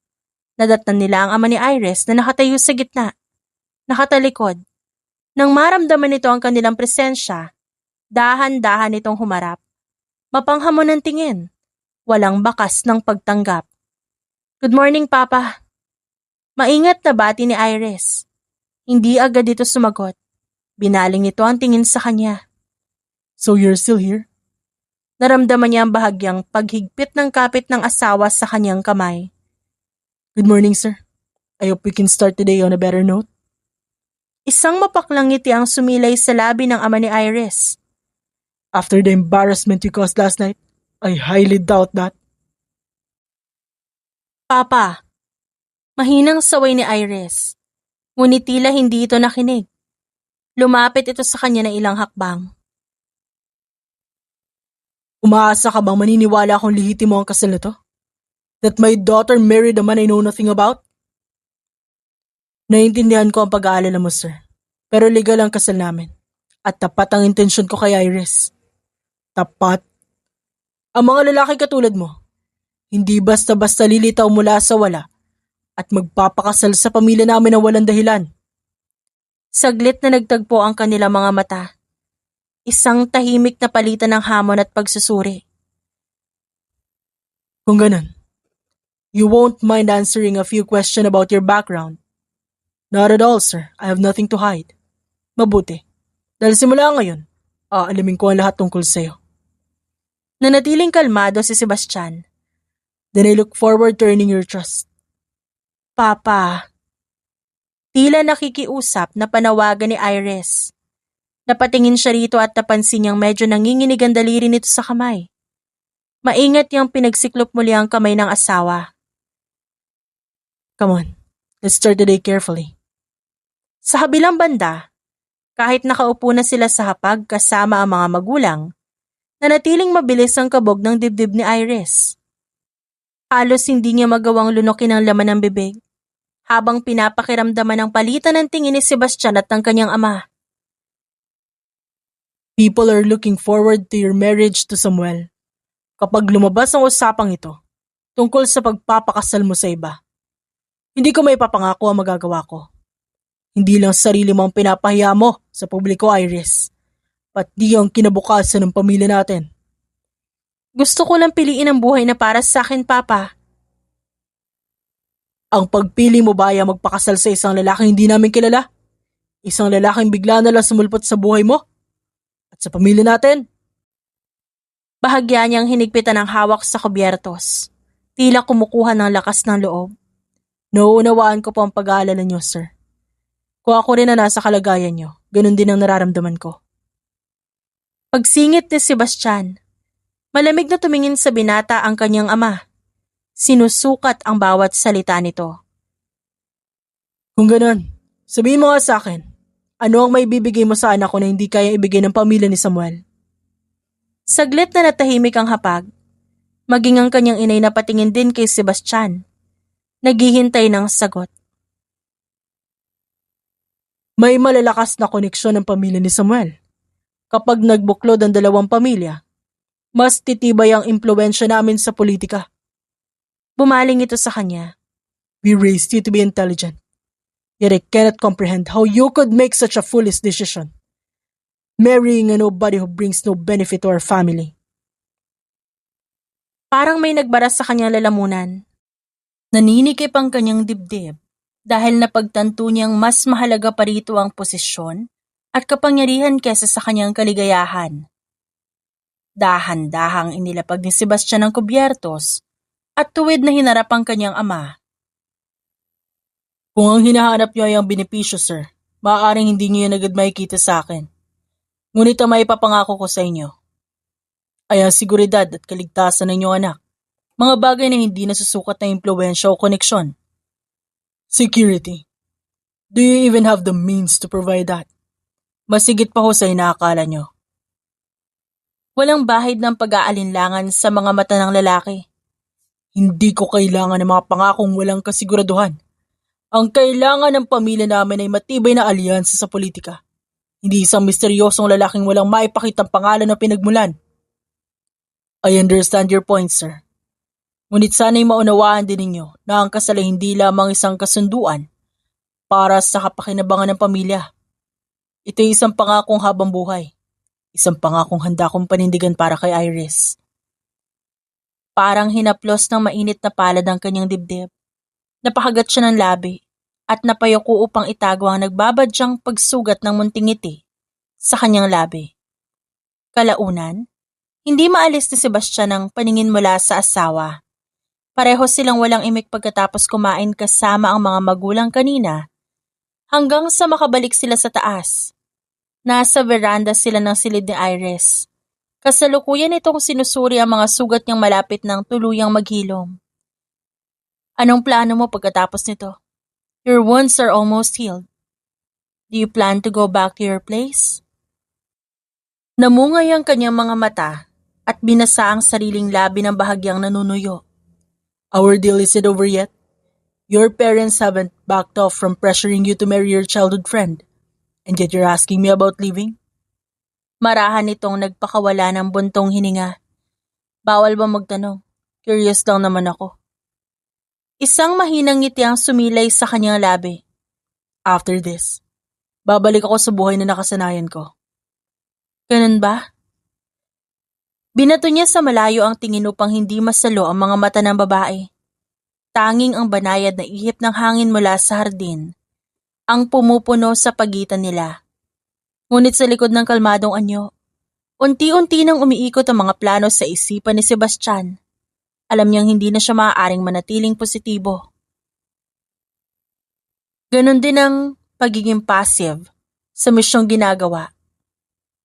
[SPEAKER 1] nadatnan nila ang ama ni Iris na nakatayo sa gitna, nakatalikod. Nang maramdaman nito ang kanilang presensya, dahan-dahan itong humarap. Mapanghamon ng tingin, walang bakas ng pagtanggap. Good morning, Papa. Maingat na bati ni Iris. Hindi agad ito sumagot. Binaling nito ang tingin sa kanya.
[SPEAKER 2] So you're still here?
[SPEAKER 1] Naramdaman niya ang bahagyang paghigpit ng kapit ng asawa sa kanyang kamay.
[SPEAKER 2] Good morning, sir. I hope we can start today on a better note.
[SPEAKER 1] Isang mapaklang ngiti ang sumilay sa labi ng ama ni Iris.
[SPEAKER 2] After the embarrassment you caused last night, I highly doubt that.
[SPEAKER 1] Papa, mahinang saway ni Iris. Ngunit tila hindi ito nakinig. Lumapit ito sa kanya ng ilang hakbang.
[SPEAKER 2] Umaasa ka bang maniniwala akong lihitimo ang kasal na to? That my daughter married a man I know nothing about? Naiintindihan ko ang pag-aalala mo, sir. Pero legal ang kasal namin. At tapat ang intensyon ko kay Iris. Tapat? Ang mga lalaki katulad mo, hindi basta-basta lilitaw mula sa wala at magpapakasal sa pamilya namin na walang dahilan.
[SPEAKER 1] Saglit na nagtagpo ang kanilang mga mata. Isang tahimik na palitan ng hamon at pagsusuri.
[SPEAKER 2] Kung ganun, you won't mind answering a few questions about your background. Not at all, sir. I have nothing to hide. Mabuti. Dahil simula ngayon, aalamin ko ang lahat tungkol sa'yo.
[SPEAKER 1] Nanatiling kalmado si Sebastian.
[SPEAKER 2] Then I look forward to earning your trust.
[SPEAKER 1] Papa. Tila nakikiusap na panawagan ni Iris. Napatingin siya rito at napansin niyang medyo nanginginig ang daliri nito sa kamay. Maingat niyang pinagsiklop muli ang kamay ng asawa.
[SPEAKER 2] Come on, let's start the day carefully.
[SPEAKER 1] Sa kabilang banda, kahit nakaupo na sila sa hapag kasama ang mga magulang, nanatiling mabilis ang kabog ng dibdib ni Iris. Halos hindi niya magawang lunokin ang laman ng bibig, habang pinapakiramdaman ng palitan ng tingin ni Sebastian at ng kanyang ama.
[SPEAKER 2] People are looking forward to your marriage to Samuel. Kapag lumabas ang usapang ito, tungkol sa pagpapakasal mo sa iba, hindi ko may papangako ang magagawa ko. Hindi lang sarili mo ang pinapahiya mo sa publiko, Iris, pati ang kinabukasan ng pamilya natin.
[SPEAKER 1] Gusto ko lang piliin ang buhay na para sa akin, Papa.
[SPEAKER 2] Ang pagpili mo ba ay magpakasal sa isang lalaking hindi namin kilala? Isang lalaking bigla na lang sumulpot sa buhay mo? At sa pamilya natin?
[SPEAKER 1] Bahagya niyang hinigpitan ang hawak sa kubyertos. Tila kumukuha ng lakas ng loob.
[SPEAKER 2] Nauunawaan ko po ang pag-aalala niyo, sir. Kung ako rin na nasa kalagayan niyo, ganun din ang nararamdaman ko.
[SPEAKER 1] Pagsingit ni Sebastian, malamig na tumingin sa binata ang kanyang ama. Sinusukat ang bawat salita nito.
[SPEAKER 2] Kung ganun, sabihin mo nga sa akin, ano ang may bibigay mo sa anak ko na hindi kaya ibigay ng pamilya ni Samuel?
[SPEAKER 1] Saglit na natahimik ang hapag. Maging ang kanyang inay na patingin din kay Sebastian. Naghihintay ng sagot.
[SPEAKER 2] May malalakas na koneksyon ng pamilya ni Samuel. Kapag nagbuklod ang dalawang pamilya, mas titibay ang impluwensya namin sa politika.
[SPEAKER 1] Bumaling ito sa kanya.
[SPEAKER 2] We raised you to be intelligent. Yet I cannot comprehend how you could make such a foolish decision. Marrying a nobody who brings no benefit to our family.
[SPEAKER 1] Parang may nagbaras sa kanyang lalamunan. Naninikip ang kanyang dibdib dahil napagtanto niyang mas mahalaga pa rito ang posisyon at kapangyarihan kesa sa kanyang kaligayahan. Dahan-dahang inilapag ni Sebastian ang kubyertos at tuwid na hinarap ang kanyang ama.
[SPEAKER 2] Kung ang hinahanap niyo ay ang benepisyo, sir, maaaring hindi niyo yan agad makikita sa akin. Ngunit ang maipapangako ko sa inyo ay ang seguridad at kaligtasan ng inyong anak. Mga bagay na hindi nasusukat na impluwensya o koneksyon. Security. Do you even have the means to provide that? Masigit pa ho sa inaakala nyo.
[SPEAKER 1] Walang bahid ng pag-aalinlangan sa mga mata ng lalaki.
[SPEAKER 2] Hindi ko kailangan ng mga pangakong walang kasiguraduhan. Ang kailangan ng pamilya namin ay matibay na alyansa sa politika. Hindi isang misteryosong lalaking walang maipakitang pangalan o pinagmulan. I understand your point, sir. Ngunit sana'y maunawaan din ninyo na ang kasal ay hindi lamang isang kasunduan para sa kapakinabangan ng pamilya. Ito ay isang pangakong habang buhay. Isang pangakong handa kong panindigan para kay Iris.
[SPEAKER 1] Parang hinaplos ng mainit na palad ang kanyang dibdib. Napakagat siya ng labi at napayuko upang itago ang nagbabadyang pagsugat ng munting ngiti sa kanyang labi. Kalaunan, hindi maalis ni Sebastian ang paningin mula sa asawa. Pareho silang walang imik pagkatapos kumain kasama ang mga magulang kanina hanggang sa makabalik sila sa taas. Nasa veranda sila ng silid ni Iris. Kasalukuyan itong sinusuri ang mga sugat niyang malapit ng tuluyang maghilom. Anong plano mo pagkatapos nito? Your wounds are almost healed. Do you plan to go back to your place? Namungay ang kanyang mga mata at binasa ang sariling labi ng bahagyang nanunuyo.
[SPEAKER 2] Our deal isn't over yet. Your parents haven't backed off from pressuring you to marry your childhood friend. And yet you're asking me about leaving?
[SPEAKER 1] Marahan itong nagpakawala ng buntong hininga. Bawal ba magtanong? Curious lang naman ako. Isang mahinang ngiti ang sumilay sa kanyang labi.
[SPEAKER 2] After this, babalik ako sa buhay na nakasanayan ko.
[SPEAKER 1] Ganun ba? Binato niya sa malayo ang tingin upang hindi masalo ang mga mata ng babae. Tanging ang banayad na ihip ng hangin mula sa hardin ang pumupuno sa pagitan nila. Ngunit sa likod ng kalmadong anyo, unti-unti nang umiikot ang mga plano sa isipan ni Sebastian. Alam niyang hindi na siya maaaring manatiling positibo. Ganon din ang pagiging passive sa misyong ginagawa.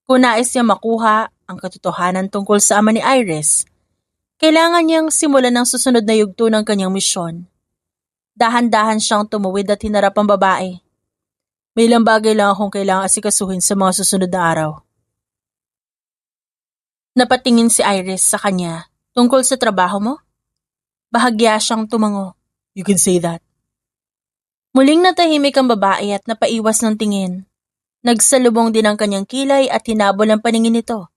[SPEAKER 1] Kung nais niya makuha ang katotohanan tungkol sa ama ni Iris, kailangan niyang simulan ng susunod na yugto ng kanyang misyon. Dahan-dahan siyang tumuwid at hinarap ang babae. May ilang bagay lang akong kailangang asikasuhin sa mga susunod na araw. Napatingin si Iris sa kanya tungkol sa trabaho mo? Bahagya siyang tumango.
[SPEAKER 2] You can say that.
[SPEAKER 1] Muling natahimik ang babae at napaiwas ng tingin. Nagsalubong din ang kanyang kilay at hinabol ang paningin nito.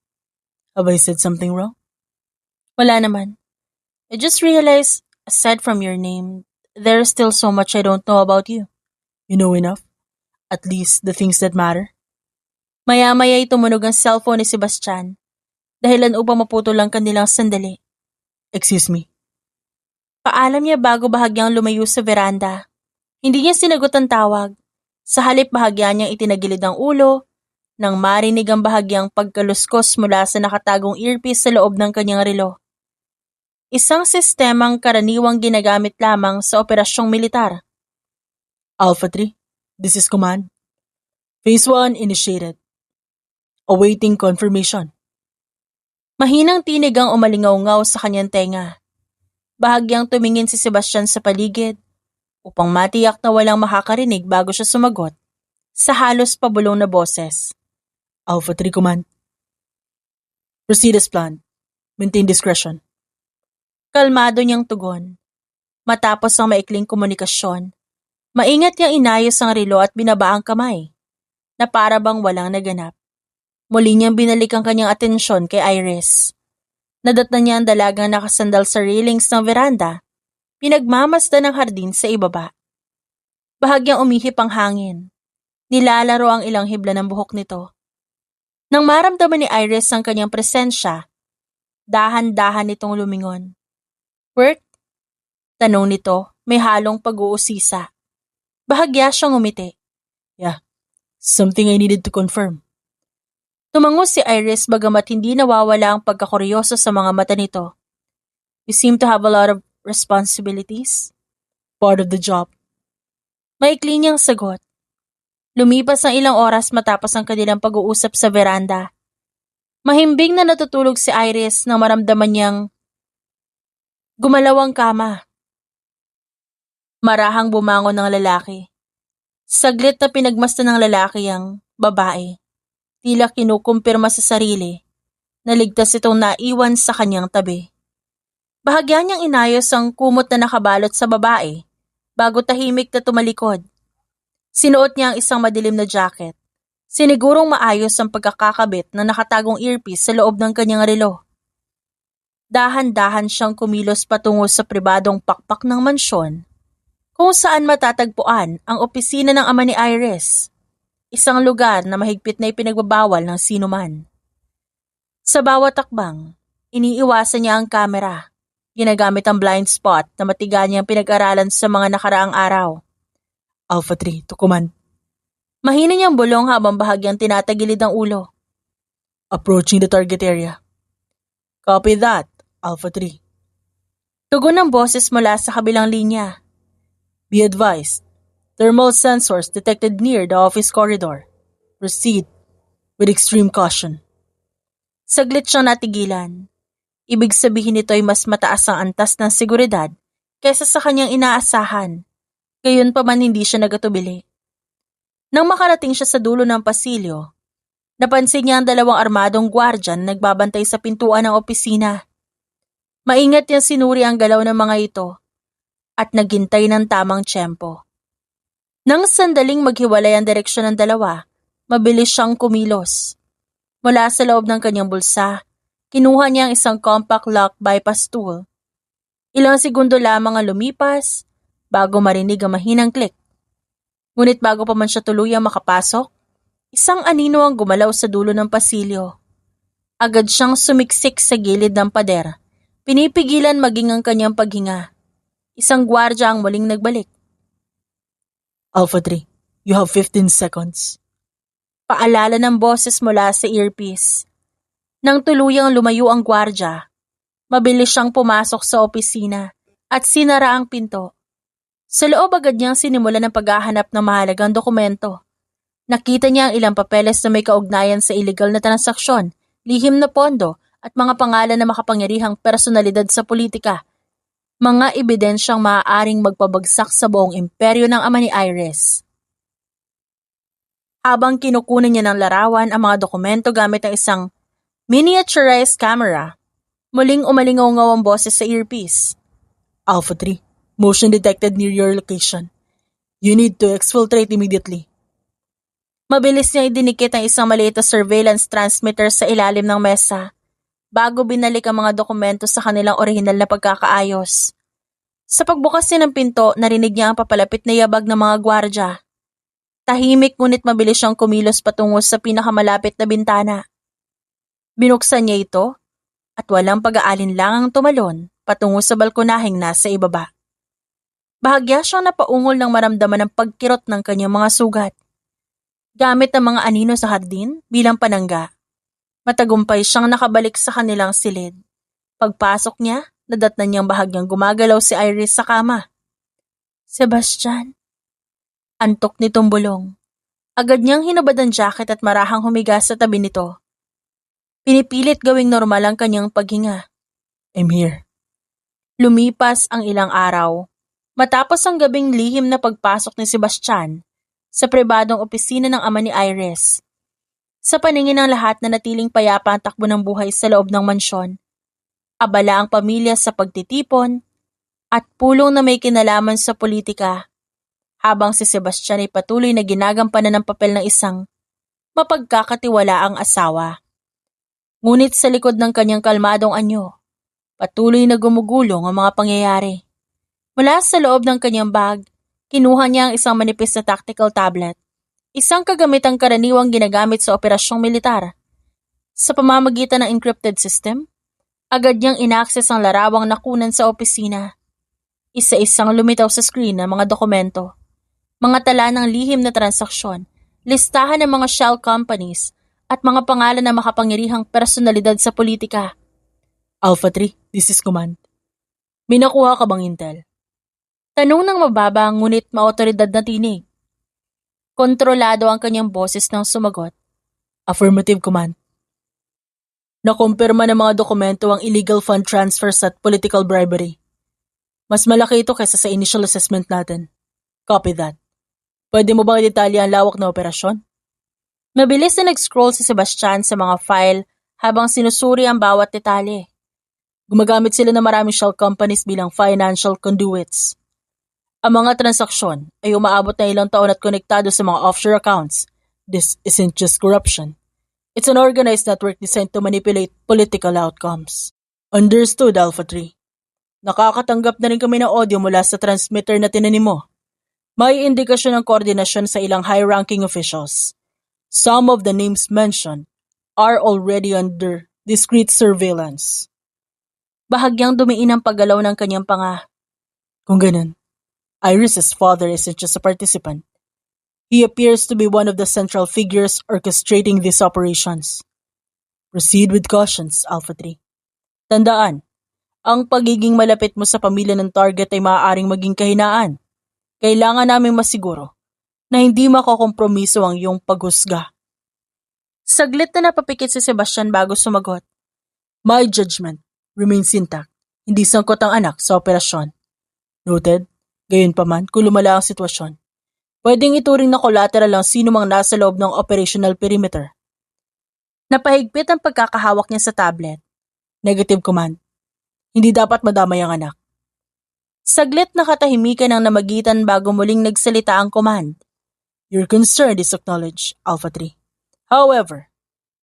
[SPEAKER 2] Have I said something wrong?
[SPEAKER 1] Wala naman. I just realized, aside from your name, there's still so much I don't know about you.
[SPEAKER 2] You know enough? At least the things that matter?
[SPEAKER 1] Maya-maya'y tumunog ang cellphone ni Sebastian, dahilan upang maputol lang kanilang sandali.
[SPEAKER 2] Excuse me.
[SPEAKER 1] Paalam niya bago bahagyang lumayo sa veranda. Hindi niya sinagot ang tawag. Sa halip bahagya niyang itinagilid ang ulo, nang marinig ang bahagyang pagkaluskos mula sa nakatagong earpiece sa loob ng kanyang relo. Isang sistemang karaniwang ginagamit lamang sa operasyong militar.
[SPEAKER 2] Alpha 3, this is command. Phase 1 initiated. Awaiting confirmation.
[SPEAKER 1] Mahinang tinig ang umalingaw-ngaw sa kanyang tenga. Bahagyang tumingin si Sebastian sa paligid upang matiyak na walang makakarinig bago siya sumagot sa halos pabulong na boses.
[SPEAKER 2] Alpha 3 command. Proceed as planned. Maintain discretion.
[SPEAKER 1] Kalmado niyang tugon. Matapos ang maikling komunikasyon, maingat niyang inayos ang relo at binaba ang kamay, na para bang walang naganap. Muli niyang binalik ang kanyang atensyon kay Iris. Nadatnan niya ang dalagang nakasandal sa railings ng veranda, pinagmamasdan ng hardin sa ibaba. Bahagyang umihip ang hangin. Nilalaro ang ilang hibla ng buhok nito. Nang maramdaman ni Iris ang kanyang presensya, dahan-dahan nitong lumingon. Work? Tanong nito, may halong pag-uusisa. Bahagya siyang umiti.
[SPEAKER 2] Yeah, something I needed to confirm.
[SPEAKER 1] Tumango si Iris bagamat hindi nawawala ang pagkakuryoso sa mga mata nito. You seem to have a lot of responsibilities?
[SPEAKER 2] Part of the job.
[SPEAKER 1] Maikli niyang sagot. Lumipas ang ilang oras matapos ang kanilang pag-uusap sa veranda. Mahimbing na natutulog si Iris nang maramdaman niyang gumalaw ang kama. Marahang bumangon ng lalaki. Saglit na pinagmasdan ng lalaki ang babae. Tila kinukumpirma sa sarili na ligtas itong naiwan sa kanyang tabi. Bahagya niyang inayos ang kumot na nakabalot sa babae bago tahimik na tumalikod. Sinuot niya ang isang madilim na jacket. Sinigurong maayos ang pagkakakabit na nakatagong earpiece sa loob ng kanyang relo. Dahan-dahan siyang kumilos patungo sa pribadong pakpak ng mansyon kung saan matatagpuan ang opisina ng ama ni Iris. Isang lugar na mahigpit na ipinagbabawal ng sinuman. Sa bawat takbang, iniiwasan niya ang kamera. Ginagamit ang blind spot na matiga niyang pinag-aralan sa mga nakaraang araw.
[SPEAKER 2] Alpha 3 to command.
[SPEAKER 1] Mahina niyang bulong habang bahagyang tinatagilid ang ulo.
[SPEAKER 2] Approaching the target area. Copy that, Alpha 3.
[SPEAKER 1] Tugon ng boses mula sa kabilang linya.
[SPEAKER 2] Be advised, thermal sensors detected near the office corridor. Proceed with extreme caution.
[SPEAKER 1] Saglit siyang natigilan. Ibig sabihin nito ay mas mataas ang antas ng seguridad kaysa sa kanyang inaasahan. Gayunpaman hindi siya nagatubili. Nang makarating siya sa dulo ng pasilyo, napansin niya ang 2 armadong gwardya na nagbabantay sa pintuan ng opisina. Maingat niyang sinuri ang galaw ng mga ito at naghintay ng tamang tiyempo. Nang sandaling maghiwalay ang direksyon ng 2, mabilis siyang kumilos. Mula sa loob ng kanyang bulsa, kinuha niya ang isang compact lock bypass tool. Ilang segundo lamang ang lumipas bago marinig ang mahinang click. Ngunit bago pa man siya tuluyang makapasok, isang anino ang gumalaw sa dulo ng pasilyo. Agad siyang sumiksik sa gilid ng pader. Pinipigilan maging ang kanyang paghinga. Isang gwardya ang muling nagbalik.
[SPEAKER 2] Alpha 3, you have 15 seconds.
[SPEAKER 1] Paalala ng boses mula sa earpiece. Nang tuluyang lumayo ang gwardya, mabilis siyang pumasok sa opisina at sinara ang pinto. Sa loob agad niyang sinimulan ng paghahanap ng mahalagang dokumento. Nakita niya ang ilang papeles na may kaugnayan sa illegal na transaksyon, lihim na pondo at mga pangalan na makapangyarihang personalidad sa politika. Mga ebidensyang maaaring magpabagsak sa buong imperyo ng ama ni Iris. Habang kinukunan niya ng larawan ang mga dokumento gamit ang isang miniaturized camera, muling umalingaw-ngaw ang boses sa earpiece.
[SPEAKER 2] Alpha 3, motion detected near your location. You need to exfiltrate immediately.
[SPEAKER 1] Mabilis niya idinikit ang isang maliit na surveillance transmitter sa ilalim ng mesa bago binalik ang mga dokumento sa kanilang orihinal na pagkakaayos. Sa pagbukas niya ng pinto, narinig niya ang papalapit na yabag ng mga gwardya. Tahimik ngunit mabilis siyang kumilos patungo sa pinakamalapit na bintana. Binuksan niya ito at walang pag-aalinlangang tumalon patungo sa balkonaheng nasa ibaba. Bahagya siyang napaungol nang maramdaman ang pagkirot ng kanyang mga sugat. Gamit ang mga anino sa hardin bilang panangga, matagumpay siyang nakabalik sa kanilang silid. Pagpasok niya, nadatnan niyang bahagyang gumagalaw si Iris sa kama. Sebastian. Antok nitong bulong. Agad niyang hinubad ang jacket at marahang humiga sa tabi nito. Pinipilit gawing normal ang kanyang paghinga.
[SPEAKER 2] I'm here.
[SPEAKER 1] Lumipas ang ilang araw. Matapos ang gabing lihim na pagpasok ni Sebastian sa pribadong opisina ng ama ni Iris. Sa paningin ng lahat na natiling payapa ang takbo ng buhay sa loob ng mansyon, abala ang pamilya sa pagtitipon at pulong na may kinalaman sa politika, habang si Sebastian ay patuloy na ginagampanan ng papel ng isang mapagkakatiwalaang asawa. Ngunit sa likod ng kanyang kalmadong anyo, patuloy na gumugulong ang mga pangyayari. Mula sa loob ng kanyang bag, kinuha niya ang isang manipis na tactical tablet, isang kagamitang karaniwang ginagamit sa operasyong militar. Sa pamamagitan ng encrypted system, agad niyang inaakses ang larawang nakunan sa opisina. Isa-isang lumitaw sa screen ng mga dokumento, mga tala ng lihim na transaksyon, listahan ng mga shell companies, at mga pangalan ng makapangyarihang personalidad sa politika.
[SPEAKER 2] Alpha 3, this is command. May nakuha ka bang intel?
[SPEAKER 1] Tanong ng mababa ngunit maotoridad na tinig. Kontrolado ang kanyang boses nang sumagot.
[SPEAKER 2] Affirmative command. Nakumpirma ng mga dokumento ang illegal fund transfers at political bribery. Mas malaki ito kaysa sa initial assessment natin. Copy that. Pwede mo bang i-detalye ang lawak na operasyon?
[SPEAKER 1] Mabilis na nag-scroll si Sebastian sa mga file habang sinusuri ang bawat detalye.
[SPEAKER 2] Gumagamit sila ng maraming shell companies bilang financial conduits. Ang mga transaksyon ay umaabot na ilang taon at konektado sa mga offshore accounts. This isn't just corruption. It's an organized network designed to manipulate political outcomes. Understood, Alpha 3. Nakakatanggap na rin kami ng audio mula sa transmitter na tinanim mo. May indikasyon ng koordinasyon sa ilang high-ranking officials. Some of the names mentioned are already under discreet surveillance.
[SPEAKER 1] Bahagyang dumiin ang paggalaw ng kanyang panga.
[SPEAKER 2] Kung ganun, Iris's father isn't just a participant. He appears to be one of the central figures orchestrating these operations. Proceed with cautions, Alpha 3. Tandaan, ang pagiging malapit mo sa pamilya ng target ay maaaring maging kahinaan. Kailangan naming masiguro na hindi makokompromiso ang iyong paghusga.
[SPEAKER 1] Saglit na napapikit si Sebastian bago sumagot.
[SPEAKER 2] My judgment remains intact. Hindi sangkot ang anak sa operasyon. Noted? Gayunpaman, kung lumala ang sitwasyon, pwedeng ituring na collateral ang sino mang nasa loob ng operational perimeter.
[SPEAKER 1] Napahigpit ang pagkakahawak niya sa tablet.
[SPEAKER 2] Negative command. Hindi dapat madamay ang anak.
[SPEAKER 1] Saglit na katahimikan ang namagitan bago muling nagsalita ang command.
[SPEAKER 2] Your concern is acknowledged, Alpha 3. However,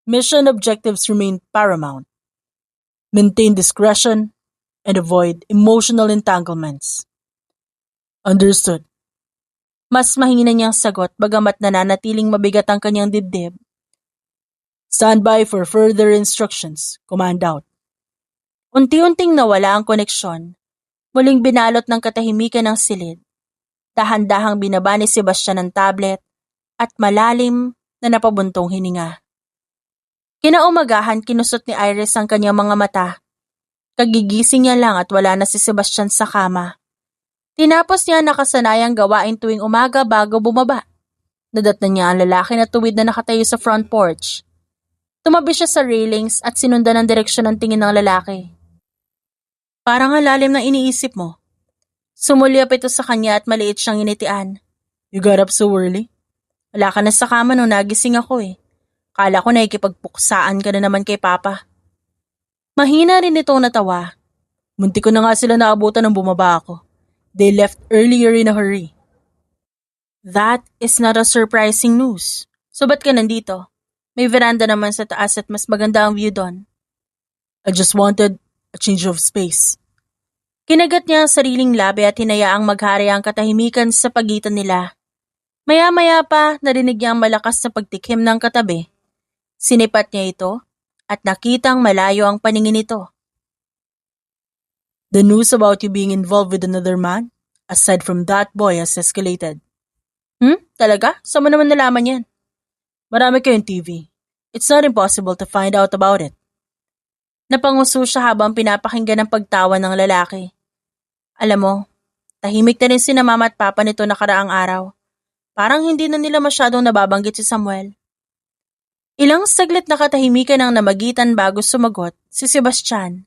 [SPEAKER 2] mission objectives remain paramount. Maintain discretion and avoid emotional entanglements. Understood.
[SPEAKER 1] Mas mahina niyang sagot bagamat nananatiling mabigat ang kanyang dibdib.
[SPEAKER 2] Stand by for further instructions. Command out.
[SPEAKER 1] Unti-unting nawala ang koneksyon. Muling binalot ng katahimikan ng silid. Dahan-dahang binaba ni Sebastian ang tablet at malalim na napabuntong hininga. Kinaumagahan kinusot ni Iris ang kanyang mga mata. Kagigising niya lang at wala na si Sebastian sa kama. Tinapos niya ang nakasanayang gawain tuwing umaga bago bumaba. Nadatnan niya ang lalaki na tuwid na nakatayo sa front porch. Tumabi siya sa railings at sinundan ang direksyon ng tingin ng lalaki. Parang ang lalim ng iniisip mo. Sumulyap ito sa kanya at maliit siyang initian.
[SPEAKER 2] You got up so early?
[SPEAKER 1] Wala ka na sa kama nung nagising ako eh. Kala ko nakikipagpuksaan ka na naman kay Papa. Mahina rin itong natawa.
[SPEAKER 2] Munti ko na nga sila naabutan nang bumaba ako. They left earlier in a hurry.
[SPEAKER 1] That is not a surprising news. So ba't ka nandito? May veranda naman sa taas at mas maganda ang view doon.
[SPEAKER 2] I just wanted a change of space.
[SPEAKER 1] Kinagat niya ang sariling labi at hinayaang maghari ang katahimikan sa pagitan nila. Maya-maya pa narinig niya ang malakas na pagtikim ng katabi. Sinipat niya ito at nakitang malayo ang paningin nito.
[SPEAKER 2] The news about you being involved with another man, aside from that boy, has escalated.
[SPEAKER 1] Talaga? Saan mo naman nalaman yan?
[SPEAKER 2] Marami kayong TV. It's not impossible to find out about it.
[SPEAKER 1] Napanguso siya habang pinapakinggan ang pagtawa ng lalaki. Alam mo, tahimik na rin sina mama at papa nito nakaraang araw. Parang hindi na nila masyadong nababanggit si Samuel. Ilang saglit na katahimikan ang namagitan bago sumagot si Sebastian.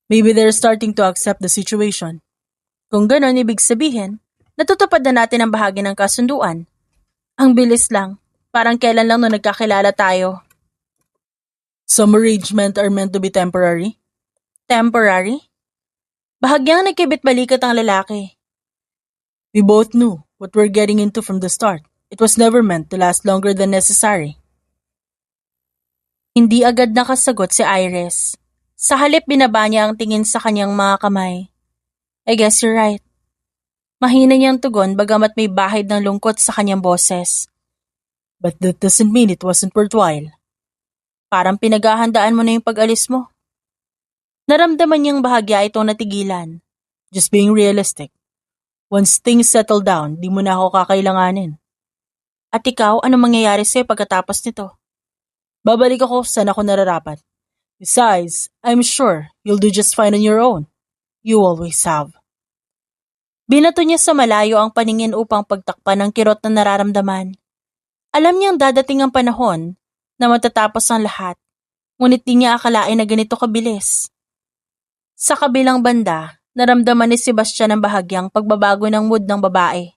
[SPEAKER 2] Maybe they're starting to accept the situation.
[SPEAKER 1] Kung ganon, ibig sabihin, natutupad na natin ang bahagi ng kasunduan. Ang bilis lang, parang kailan lang nung nagkakilala tayo.
[SPEAKER 2] Some arrangements are meant to be temporary.
[SPEAKER 1] Temporary? Bahagyang nagkibit-balikat ang lalaki.
[SPEAKER 2] We both knew what we're getting into from the start. It was never meant to last longer than necessary.
[SPEAKER 1] Hindi agad nakasagot si Iris. Sa halip binaba niya ang tingin sa kanyang mga kamay. I guess you're right. Mahina niyang tugon bagamat may bahid ng lungkot sa kanyang boses.
[SPEAKER 2] But that doesn't mean it wasn't worthwhile.
[SPEAKER 1] Parang pinaghahandaan mo na yung pag-alis mo. Naramdaman niyang bahagya itong natigilan.
[SPEAKER 2] Just being realistic. Once things settle down, di mo na ako kakailanganin.
[SPEAKER 1] At ikaw, anong mangyayari sa'yo pagkatapos nito?
[SPEAKER 2] Babalik ako saan ako nararapat. Besides, I'm sure you'll do just fine on your own. You always have.
[SPEAKER 1] Binato niya sa malayo ang paningin upang pagtakpan ng kirot na nararamdaman. Alam niyang dadating ang panahon na matatapos ang lahat, ngunit di niya akalain na ganito kabilis. Sa kabilang banda, naramdaman ni Sebastian ang bahagyang pagbabago ng mood ng babae.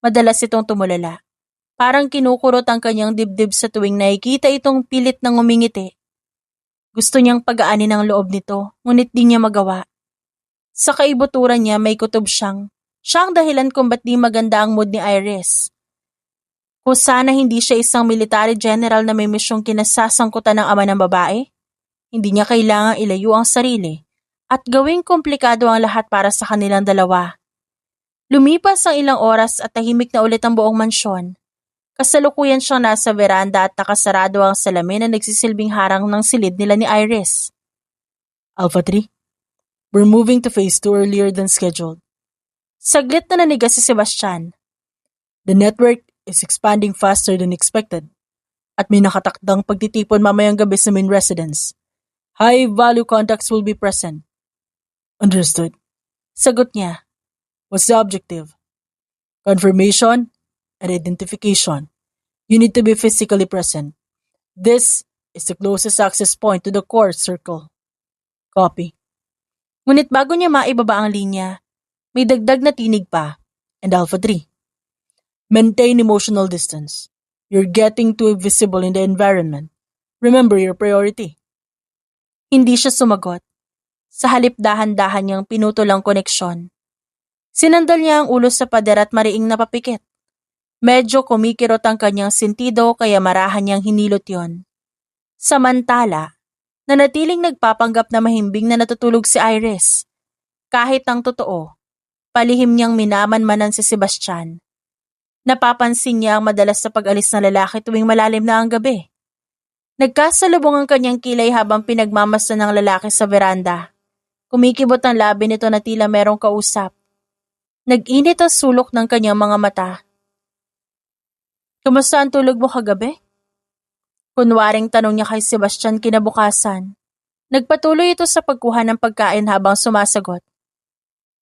[SPEAKER 1] Madalas itong tumulala. Parang kinukurot ang kanyang dibdib sa tuwing nakikita itong pilit ng umingiti. Gusto niyang pagaanin ang loob nito, ngunit di niya magawa. Sa kaibuturan niya may kutob siyang dahilan kung ba't di maganda ang mood ni Iris. Kung sana hindi siya isang military general na may misyong kinasasangkutan ng ama ng babae, hindi niya kailangang ilayo ang sarili at gawing komplikado ang lahat para sa kanilang dalawa. Lumipas ang ilang oras at tahimik na ulit ang buong mansyon. Kasalukuyan siyang nasa veranda at nakasarado ang salamin na nagsisilbing harang ng silid nila ni Iris.
[SPEAKER 2] Alpha 3, we're moving to phase 2 earlier than scheduled.
[SPEAKER 1] Saglit na nanigas si Sebastian.
[SPEAKER 2] The network is expanding faster than expected at may nakatakdang pagtitipon mamayang gabi sa main residence. High-value contacts will be present. Understood.
[SPEAKER 1] Sagot niya.
[SPEAKER 2] What's the objective? Confirmation and identification. You need to be physically present. This is the closest access point to the core circle. Copy.
[SPEAKER 1] Ngunit bago niya maibaba ang linya, may dagdag na tinig pa.
[SPEAKER 2] And Alpha 3. Maintain emotional distance. You're getting too visible in the environment. Remember your priority.
[SPEAKER 1] Hindi siya sumagot. Sa halip dahan-dahan niyang pinutol ang koneksyon. Sinandal niya ang ulo sa pader at mariing napapikit. Medyo kumikirot ang kanyang sentido kaya marahan niyang hinilot yon. Samantala, nanatiling nagpapanggap na mahimbing na natutulog si Iris. Kahit ang totoo, palihim niyang minamanmanan si Sebastian. Napapansin niya ang madalas sa pag-alis ng lalaki tuwing malalim na ang gabi. Nagkasalubong ang kanyang kilay habang pinagmamasdan ng lalaki sa veranda. Kumikibot ang labi nito na tila merong kausap. Nag-init ang sulok ng kanyang mga mata. Kumusta ang tulog mo kagabi? Kunwaring tanong niya kay Sebastian kinabukasan. Nagpatuloy ito sa pagkuha ng pagkain habang sumasagot.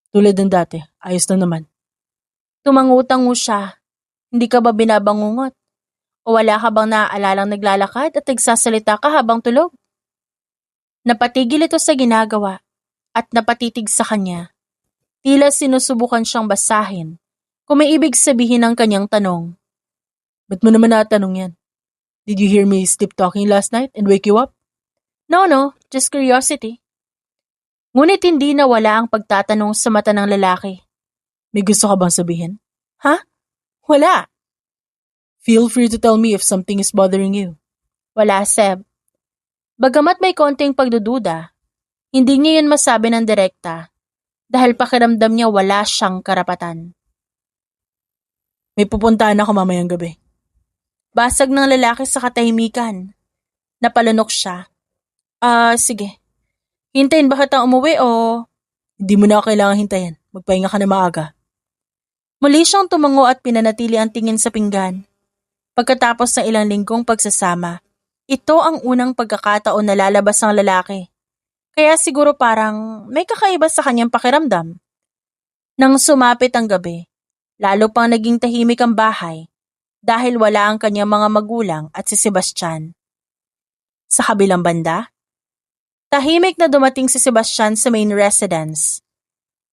[SPEAKER 2] Tulad ng dati, ayos na naman.
[SPEAKER 1] Tumangutang mo siya. Hindi ka ba binabangungot? O wala ka bang naaalalang naglalakad at nagsasalita ka habang tulog? Napatigil ito sa ginagawa at napatitig sa kanya. Tila sinusubukan siyang basahin kung may ibig sabihin ng kanyang tanong.
[SPEAKER 2] Ba't mo naman natanong yan? Did you hear me sleep talking last night and wake you up?
[SPEAKER 1] No, just curiosity. Ngunit hindi nawala ang pagtatanong sa mata ng lalaki.
[SPEAKER 2] May gusto ka bang sabihin?
[SPEAKER 1] Ha? Wala.
[SPEAKER 2] Feel free to tell me if something is bothering you.
[SPEAKER 1] Wala, Seb. Bagamat may konting pagdududa, hindi niya yun masabi ng direkta dahil pakiramdam niya wala siyang karapatan.
[SPEAKER 2] May pupuntahan ako mamayang gabi.
[SPEAKER 1] Basag ng lalaki sa katahimikan. Napalunok siya. Sige. Hintayin ba kitang umuwi o...
[SPEAKER 2] Hindi mo na kailangan hintayin. Magpahinga ka na maaga.
[SPEAKER 1] Muli siyang tumango at pinanatili ang tingin sa pinggan. Pagkatapos ng ilang linggong pagsasama, ito ang unang pagkakataon na lalabas ang lalaki. Kaya siguro parang may kakaiba sa kanyang pakiramdam. Nang sumapit ang gabi, lalo pang naging tahimik ang bahay dahil wala ang kanyang mga magulang at si Sebastian. Sa kabilang banda, tahimik na dumating si Sebastian sa main residence.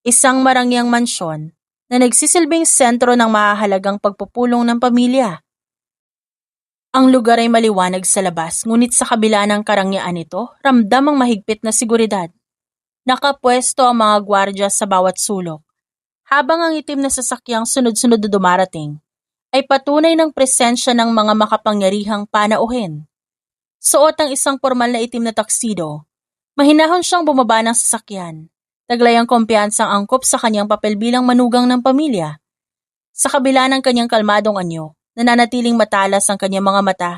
[SPEAKER 1] Isang marangyang mansyon na nagsisilbing sentro ng mahahalagang pagpupulong ng pamilya. Ang lugar ay maliwanag sa labas, ngunit sa kabila ng karangyaan nito, ramdam ang mahigpit na seguridad. Nakapwesto ang mga gwardya sa bawat sulok, habang ang itim na sasakyang sunod-sunod na dumarating ay patunay ng presensya ng mga makapangyarihang panauhin. Suot ang isang formal na itim na taksido, mahinahon siyang bumaba ng sasakyan. Taglay ang kumpiyansang angkop sa kanyang papel bilang manugang ng pamilya. Sa kabila ng kanyang kalmadong anyo, nananatiling matalas ang kanyang mga mata.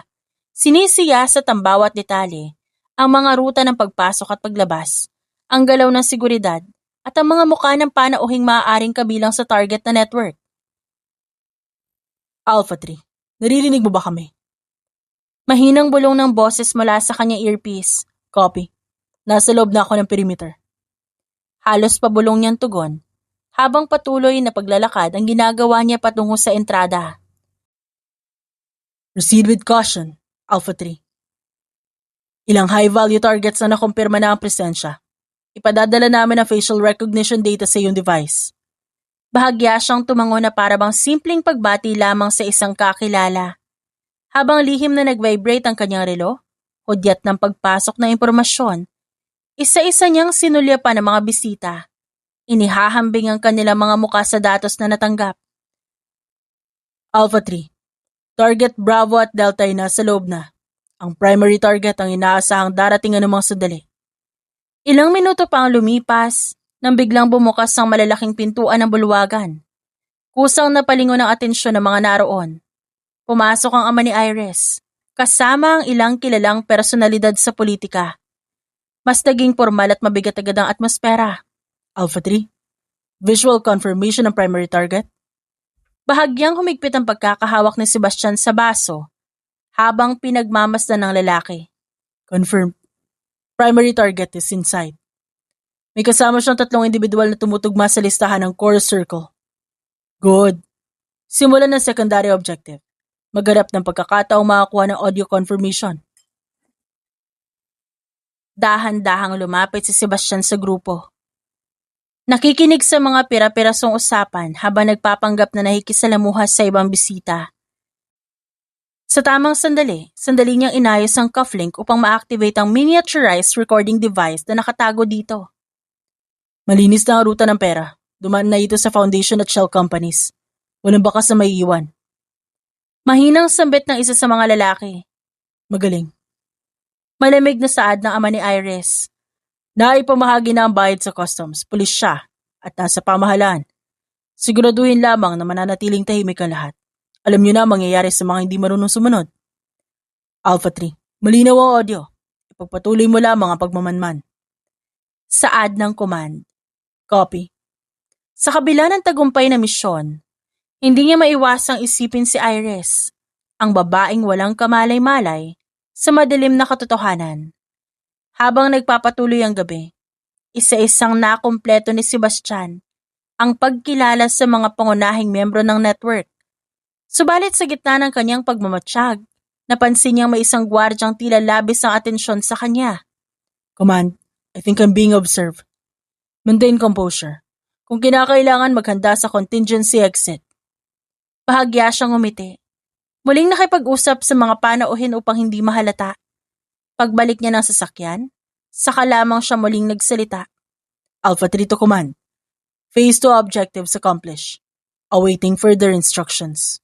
[SPEAKER 1] Sinisiyasat ang bawat detalye, ang mga ruta ng pagpasok at paglabas, ang galaw ng seguridad, at ang mga mukha ng panauhing maaaring kabilang sa target na network.
[SPEAKER 2] Alpha 3, naririnig mo ba kami?
[SPEAKER 1] Mahinang bulong ng boses mula sa kanyang earpiece.
[SPEAKER 2] Copy. Nasa loob na ako ng perimeter.
[SPEAKER 1] Halos pabulong niyang tugon, habang patuloy na paglalakad ang ginagawa niya patungo sa entrada.
[SPEAKER 2] Proceed with caution, Alpha 3. Ilang high-value targets na nakumpirma na ang presensya. Ipadadala namin ang facial recognition data sa iyong device.
[SPEAKER 1] Bahagya siyang tumango na parabang simpleng pagbati lamang sa isang kakilala. Habang lihim na nag-vibrate ang kanyang relo, hudyat ng pagpasok ng impormasyon, isa-isa niyang sinulya pa ng mga bisita. Inihahambing ang kanilang mga muka sa datos na natanggap.
[SPEAKER 2] Alpha 3, Target Bravo at Delta ay nasa loob na. Ang primary target ang inaasahang darating anumang sandali.
[SPEAKER 1] Ilang minuto pa ang lumipas nang biglang bumukas ang malalaking pintuan ng bulwagan. Kusang napalingon ang atensyon ng mga naroon. Pumasok ang ama ni Iris, kasama ang ilang kilalang personalidad sa politika. Mas naging formal at mabigat agad ang atmosfera.
[SPEAKER 2] Alpha 3, visual confirmation ng primary target.
[SPEAKER 1] Bahagyang humigpit ang pagkakahawak ni Sebastian sa baso habang pinagmamasdan ng lalaki.
[SPEAKER 2] Confirmed. Primary target is in sight. May kasama siyang 3 individual na tumutugma sa listahan ng core circle. Good. Simulan ng secondary objective. Maghanap ng pagkakataong makakuha ng audio confirmation.
[SPEAKER 1] Dahan-dahang lumapit si Sebastian sa grupo. Nakikinig sa mga pira-pirasong usapan habang nagpapanggap na nakikisalamuha sa ibang bisita. Sa tamang sandali niyang inayos ang cufflink upang ma-activate ang miniaturized recording device na nakatago dito.
[SPEAKER 2] Malinis na ang ruta ng pera. Dumaan na ito sa foundation at shell companies. Walang bakas na maiiwan.
[SPEAKER 1] Mahinang sambit ng isa sa mga lalaki.
[SPEAKER 2] Magaling.
[SPEAKER 1] Malamig na saad ng ama ni Iris.
[SPEAKER 2] Naipamahagi na ang bayad sa customs, pulis siya, at nasa pamahalaan. Siguraduhin lamang na mananatiling tahimik ang lahat. Alam niyo na ang mangyayari sa mga hindi marunong sumunod. Alpha 3, malinaw ang audio. Ipagpatuloy mo lamang ang pagmamanman.
[SPEAKER 1] Saad ng command.
[SPEAKER 2] Copy.
[SPEAKER 1] Sa kabila ng tagumpay na misyon, hindi niya maiwasang isipin si Iris, ang babaeng walang kamalay-malay sa madilim na katotohanan. Habang nagpapatuloy ang gabi, isa-isang nakumpleto ni Sebastian ang pagkilala sa mga pangunahing miyembro ng network. Subalit sa gitna ng kanyang pagmamatsyag, napansin niyang may isang gwardyang tila labis ang atensyon sa kanya.
[SPEAKER 2] Command, I think I'm being observed. Maintain composure. Kung kinakailangan, maghanda sa contingency exit.
[SPEAKER 1] Bahagya siyang umiti. Muling nakipag-usap sa mga panauhin upang hindi mahalata. Pagbalik niya ng sasakyan, saka lamang siya muling nagsalita.
[SPEAKER 2] Alpha 3 to command. Phase 2 objectives accomplished. Awaiting further instructions.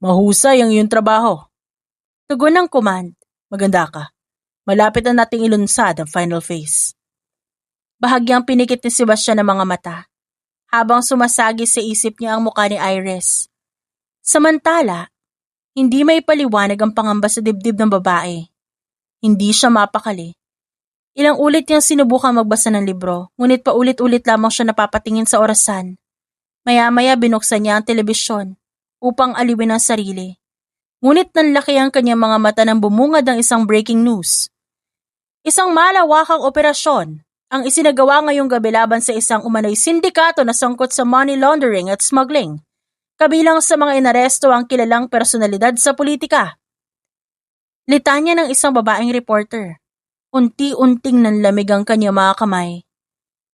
[SPEAKER 2] Mahusay ang iyong trabaho.
[SPEAKER 1] Tugon ng command.
[SPEAKER 2] Maganda ka. Malapit na nating ilunsad ang final phase.
[SPEAKER 1] Bahagyang pinikit ni Sebastian ang mga mata, habang sumasagi sa isip niya ang mukha ni Iris. Samantala, hindi may paliwanag ang pangamba sa dibdib ng babae. Hindi siya mapakali. Ilang ulit niyang sinubukang magbasa ng libro, ngunit paulit-ulit lamang siya napapatingin sa orasan. Maya-maya binuksan niya ang telebisyon upang aliwin ang sarili. Ngunit nanlaki ang kanyang mga mata nang bumungad ang isang breaking news. Isang malawakang operasyon ang isinagawa ngayong gabi laban sa isang umano'y sindikato na sangkot sa money laundering at smuggling. Kabilang sa mga inaresto ang kilalang personalidad sa politika. Litanya ng isang babaeng reporter. Unti-unting nanlamig ang kanyang mga kamay.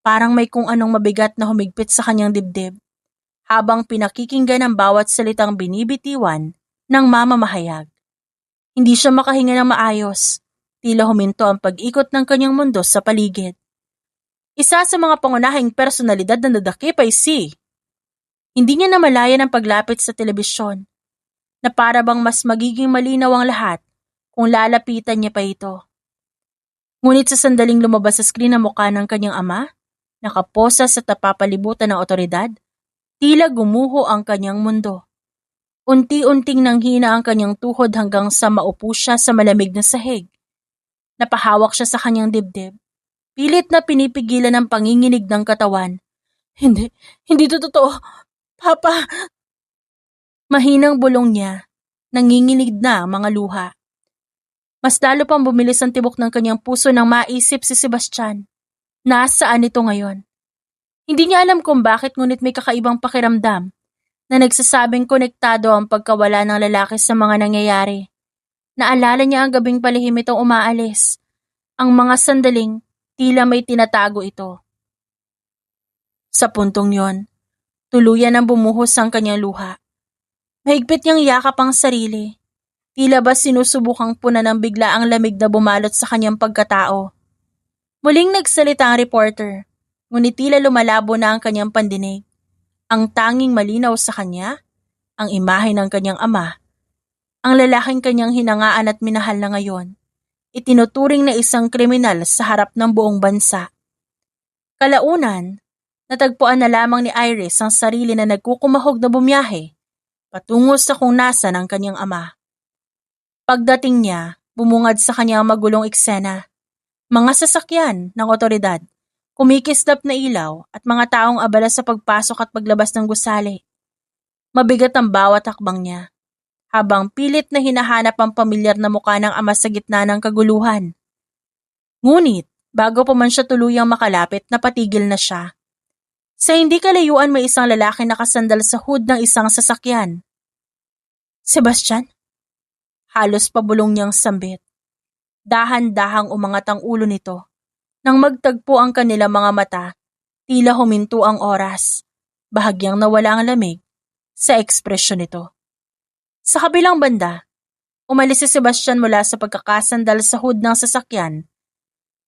[SPEAKER 1] Parang may kung anong mabigat na humigpit sa kanyang dibdib. Habang pinakikinggan ang bawat salitang binibitiwan ng mamamahayag. Hindi siya makahinga ng maayos. Tila huminto ang pag-ikot ng kanyang mundo sa paligid. Isa sa mga pangunahing personalidad na nadakip ay si. Hindi niya namalayan ang paglapit sa telebisyon. Na para bang mas magiging malinaw ang lahat kung lalapitan niya pa ito. Ngunit sa sandaling lumabas sa screen ang mukha ng kanyang ama, nakaposa sa tapapalibutan ng otoridad, tila gumuho ang kanyang mundo. Unti-unting nanghina ang kanyang tuhod hanggang sa maupo siya sa malamig na sahig. Napahawak siya sa kanyang dibdib. Pilit na pinipigilan ang panginginig ng katawan. Hindi to totoo. Papa! Mahinang bulong niya. Nanginginig na ang mga luha. Mas lalo pang bumilis ang tibok ng kanyang puso nang maisip si Sebastian. Nasaan ito ngayon? Hindi niya alam kung bakit ngunit may kakaibang pakiramdam na nagsasabing konektado ang pagkawala ng lalaki sa mga nangyayari. Naalala niya ang gabing palihim itong umaalis. Ang mga sandaling tila may tinatago ito. Sa puntong yon, tuluyan ang bumuhos ang kanyang luha. Mahigpit niyang yakap ang sarili. Tila ba sinusubukang punan ng bigla ang lamig na bumalot sa kanyang pagkatao. Muling nagsalita ang reporter, ngunit tila lumalabo na ang kanyang pandinig. Ang tanging malinaw sa kanya, ang imahe ng kanyang ama, ang lalaking kanyang hinangaan at minahal na ngayon, itinuturing na isang kriminal sa harap ng buong bansa. Kalaunan, natagpuan na lamang ni Iris ang sarili na nagkukumahog na bumiyahe, patungo sa kung nasan ang kanyang ama. Pagdating niya, bumungad sa kanyang magulong eksena. Mga sasakyan ng otoridad, kumikislap na ilaw at mga taong abala sa pagpasok at paglabas ng gusali. Mabigat ang bawat hakbang niya, habang pilit na hinahanap ang pamilyar na mukha ng ama sa gitna ng kaguluhan. Ngunit, bago pa man siya tuluyang makalapit, napatigil na siya. Sa hindi kalayuan may isang lalaki nakasandal sa hood ng isang sasakyan. Sebastian? Halos pabulong niyang sambit. Dahan-dahang umangat ang ulo nito. Nang magtagpo ang kanilang mga mata, tila huminto ang oras. Bahagyang nawala ang lamig sa ekspresyon nito. Sa kabilang banda, umalis si Sebastian mula sa pagkakasandal sa hood ng sasakyan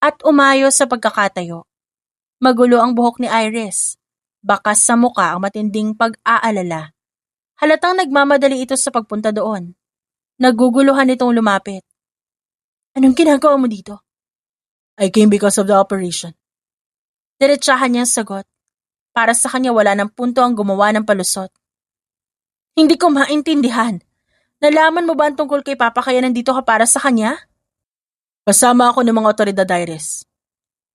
[SPEAKER 1] at umayo sa pagkakatayo. Magulo ang buhok ni Iris. Bakas sa muka ang matinding pag-aalala. Halatang nagmamadali ito sa pagpunta doon. Naguguluhan itong lumapit. Anong ginagawa mo dito?
[SPEAKER 2] I came because of the operation.
[SPEAKER 1] Diretsahan niyang sagot. Para sa kanya wala ng punto ang gumawa ng palusot. Hindi ko maintindihan. Nalaman mo ba ang tungkol kay Papa kaya nandito ka para sa kanya?
[SPEAKER 2] Kasama ako ng mga otoridad, Iris.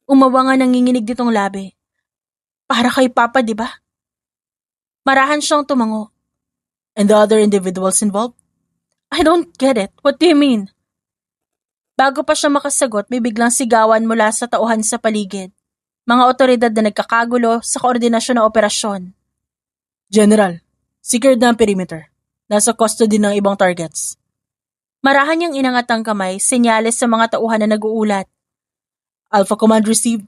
[SPEAKER 1] Umawa nga nanginginig ditong labi. Para kay Papa, di ba? Marahan siyang tumango.
[SPEAKER 2] And the other individuals involved?
[SPEAKER 1] I don't get it. What do you mean? Bago pa siya makasagot, may biglang sigawan mula sa tauhan sa paligid. Mga otoridad na nagkakagulo sa koordinasyon ng operasyon.
[SPEAKER 2] General, secured na ang perimeter. Nasa custody ng ibang targets.
[SPEAKER 1] Marahan niyang inangat ang kamay, senyales sa mga tauhan na nag-uulat.
[SPEAKER 2] Alpha Command received.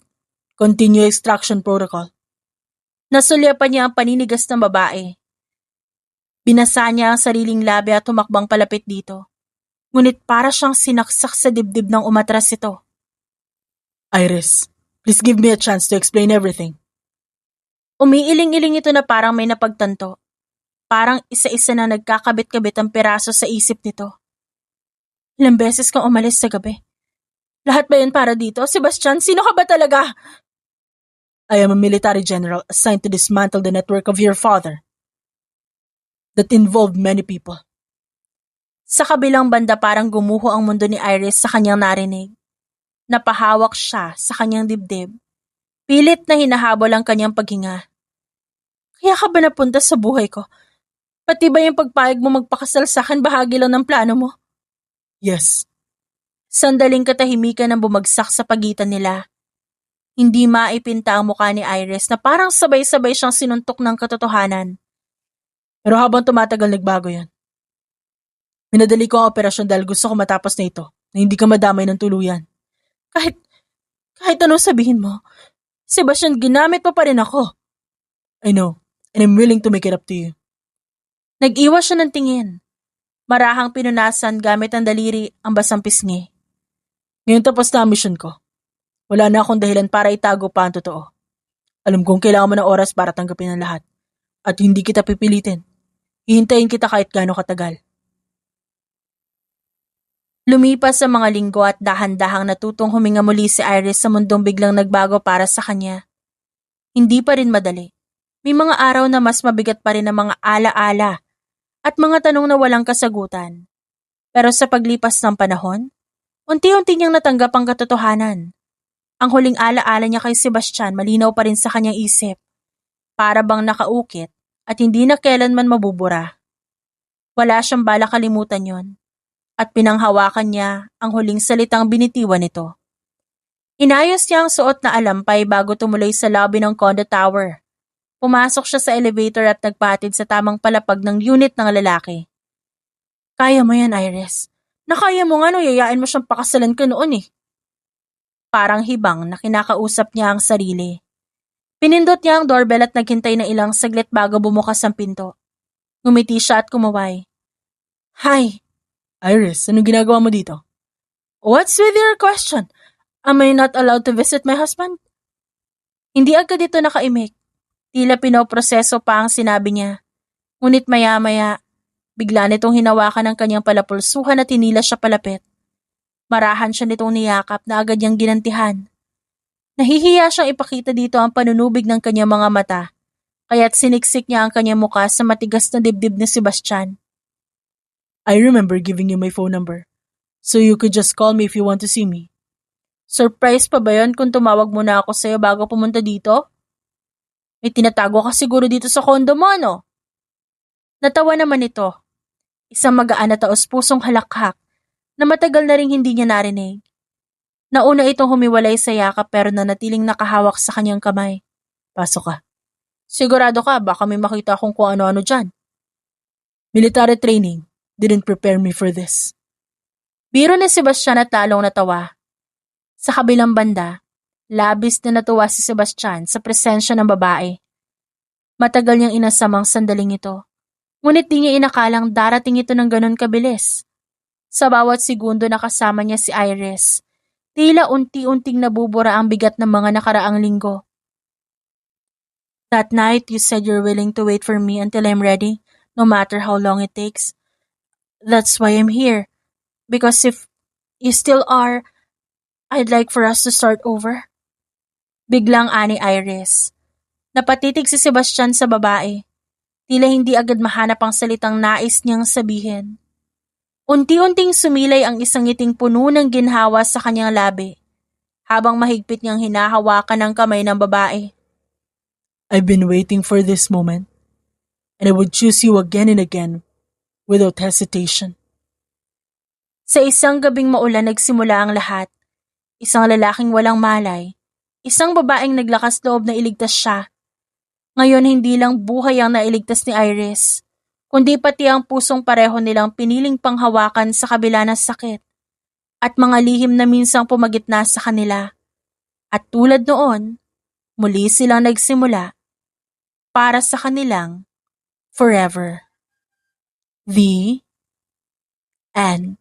[SPEAKER 2] Continue extraction protocol.
[SPEAKER 1] Nasulyapan niya ang paninigas ng babae. Binasa niya ang sariling labi at tumakbang palapit dito. Ngunit para siyang sinaksak sa dibdib ng umatras ito.
[SPEAKER 2] Iris, please give me a chance to explain everything.
[SPEAKER 1] Umiiling-iling ito na parang may napagtanto. Parang isa-isa na nagkakabit-kabit ang piraso sa isip nito. Ilang beses kang umalis sa gabi. Lahat ba yun para dito? Sebastian, sino ka ba talaga?
[SPEAKER 2] I am a military general assigned to dismantle the network of your father that involved many people.
[SPEAKER 1] Sa kabilang banda parang gumuho ang mundo ni Iris sa kanyang narinig. Napahawak siya sa kanyang dibdib. Pilit na hinahabol ang kanyang paghinga. Kaya ka ba napunta sa buhay ko? Pati ba yung pagpayag mo magpakasal sa akin bahagi lang ng plano mo?
[SPEAKER 2] Yes.
[SPEAKER 1] Sandaling katahimikan ang bumagsak sa pagitan nila. Hindi maipinta ang mukha ni Iris na parang sabay-sabay siyang sinuntok ng katotohanan.
[SPEAKER 2] Pero habang tumatagal nagbago yan. Minadali ko ang operasyon dahil gusto ko matapos na ito, na hindi ka madamay ng tuluyan.
[SPEAKER 1] Kahit anong sabihin mo, Sebastian, ginamit mo pa rin ako.
[SPEAKER 2] I know, and I'm willing to make it up to you.
[SPEAKER 1] Nag-iwas siya ng tingin. Marahang pinunasan gamit ang daliri ang basang pisngi.
[SPEAKER 2] Ngayon tapos na ang mission ko. Wala na akong dahilan para itago pa ang totoo. Alam kong kailangan mo ng oras para tanggapin ang lahat. At hindi kita pipilitin. Hihintayin kita kahit gaano katagal.
[SPEAKER 1] Lumipas sa mga linggo at dahan-dahang natutong huminga muli si Iris sa mundong biglang nagbago para sa kanya. Hindi pa rin madali. May mga araw na mas mabigat pa rin ang mga ala-ala at mga tanong na walang kasagutan. Pero sa paglipas ng panahon, unti-unti niyang natanggap ang katotohanan. Ang huling ala-ala niya kay Sebastian malinaw pa rin sa kanyang isip. Para bang nakaukit at hindi na kailanman mabubura. Wala siyang balak kalimutan yon. At pinanghawakan niya ang huling salitang binitiwan nito. Inayos niya ang suot na alampay bago tumuloy sa lobby ng condo tower. Pumasok siya sa elevator at nagpatid sa tamang palapag ng unit ng lalaki. Kaya mo yan, Iris. Nakaya mo nga nung yayain mo siyang pakasalan ka noon eh. Parang hibang na kinakausap niya ang sarili. Pinindot niya ang doorbell at naghintay ng ilang saglit bago bumukas ang pinto. Ngumiti siya at kumaway. Hi.
[SPEAKER 2] Iris, anong ginagawa mo dito?
[SPEAKER 1] What's with your question? Am I not allowed to visit my husband? Hindi agad ito nakaimik. Tila pinoproseso pa ang sinabi niya. Ngunit maya-maya, bigla nitong hinawakan ang kanyang palapulsuhan at hinila siya palapit. Marahan siya nitong niyakap na agad niyang ginantihan. Nahihiya siyang ipakita dito ang panunubig ng kanyang mga mata, kaya't siniksik niya ang kanyang mukha sa matigas na dibdib ni Sebastian.
[SPEAKER 2] I remember giving you my phone number, so you could just call me if you want to see me.
[SPEAKER 1] Surprise pa ba yun kung tumawag muna ako sa'yo bago pumunta dito? May tinatago ka siguro dito sa kondo mo, no? Natawa naman ito, isang magaan na taos-pusong halakhak na matagal na ring hindi niya narinig. Nauna itong humiwalay sa yakap pero nanatiling nakahawak sa kanyang kamay. Pasok ka. Sigurado ka, baka may makita akong kung ano-ano dyan. Military training didn't prepare me for this. Biro ni Sebastian at lalong natawa. Sa kabilang banda, labis na natuwa si Sebastian sa presensya ng babae. Matagal niyang inasamang sandaling ito, ngunit di niya inakalang darating ito ng ganon kabilis. Sa bawat segundo na kasama niya si Iris, tila unti-unting nabubura ang bigat ng mga nakaraang linggo. That night, you said you're willing to wait for me until I'm ready, no matter how long it takes. That's why I'm here. Because if you still are, I'd like for us to start over. Biglang ani Iris. Napatitig si Sebastian sa babae. Tila hindi agad mahanap ang salitang nais niyang sabihin. Unti-unting sumilay ang isang ngiting puno ng ginhawa sa kanyang labi, habang mahigpit niyang hinahawakan ang kamay ng babae.
[SPEAKER 2] I've been waiting for this moment, and I would choose you again and again, without hesitation.
[SPEAKER 1] Sa isang gabing maulan nagsimula ang lahat. Isang lalaking walang malay, isang babaeng naglakas loob na iligtas siya. Ngayon hindi lang buhay ang nailigtas ni Iris, kundi pati ang pusong pareho nilang piniling panghawakan sa kabila ng sakit, at mga lihim na minsang pumagitna sa kanila. At tulad noon, muli silang nagsimula para sa kanilang forever. The end.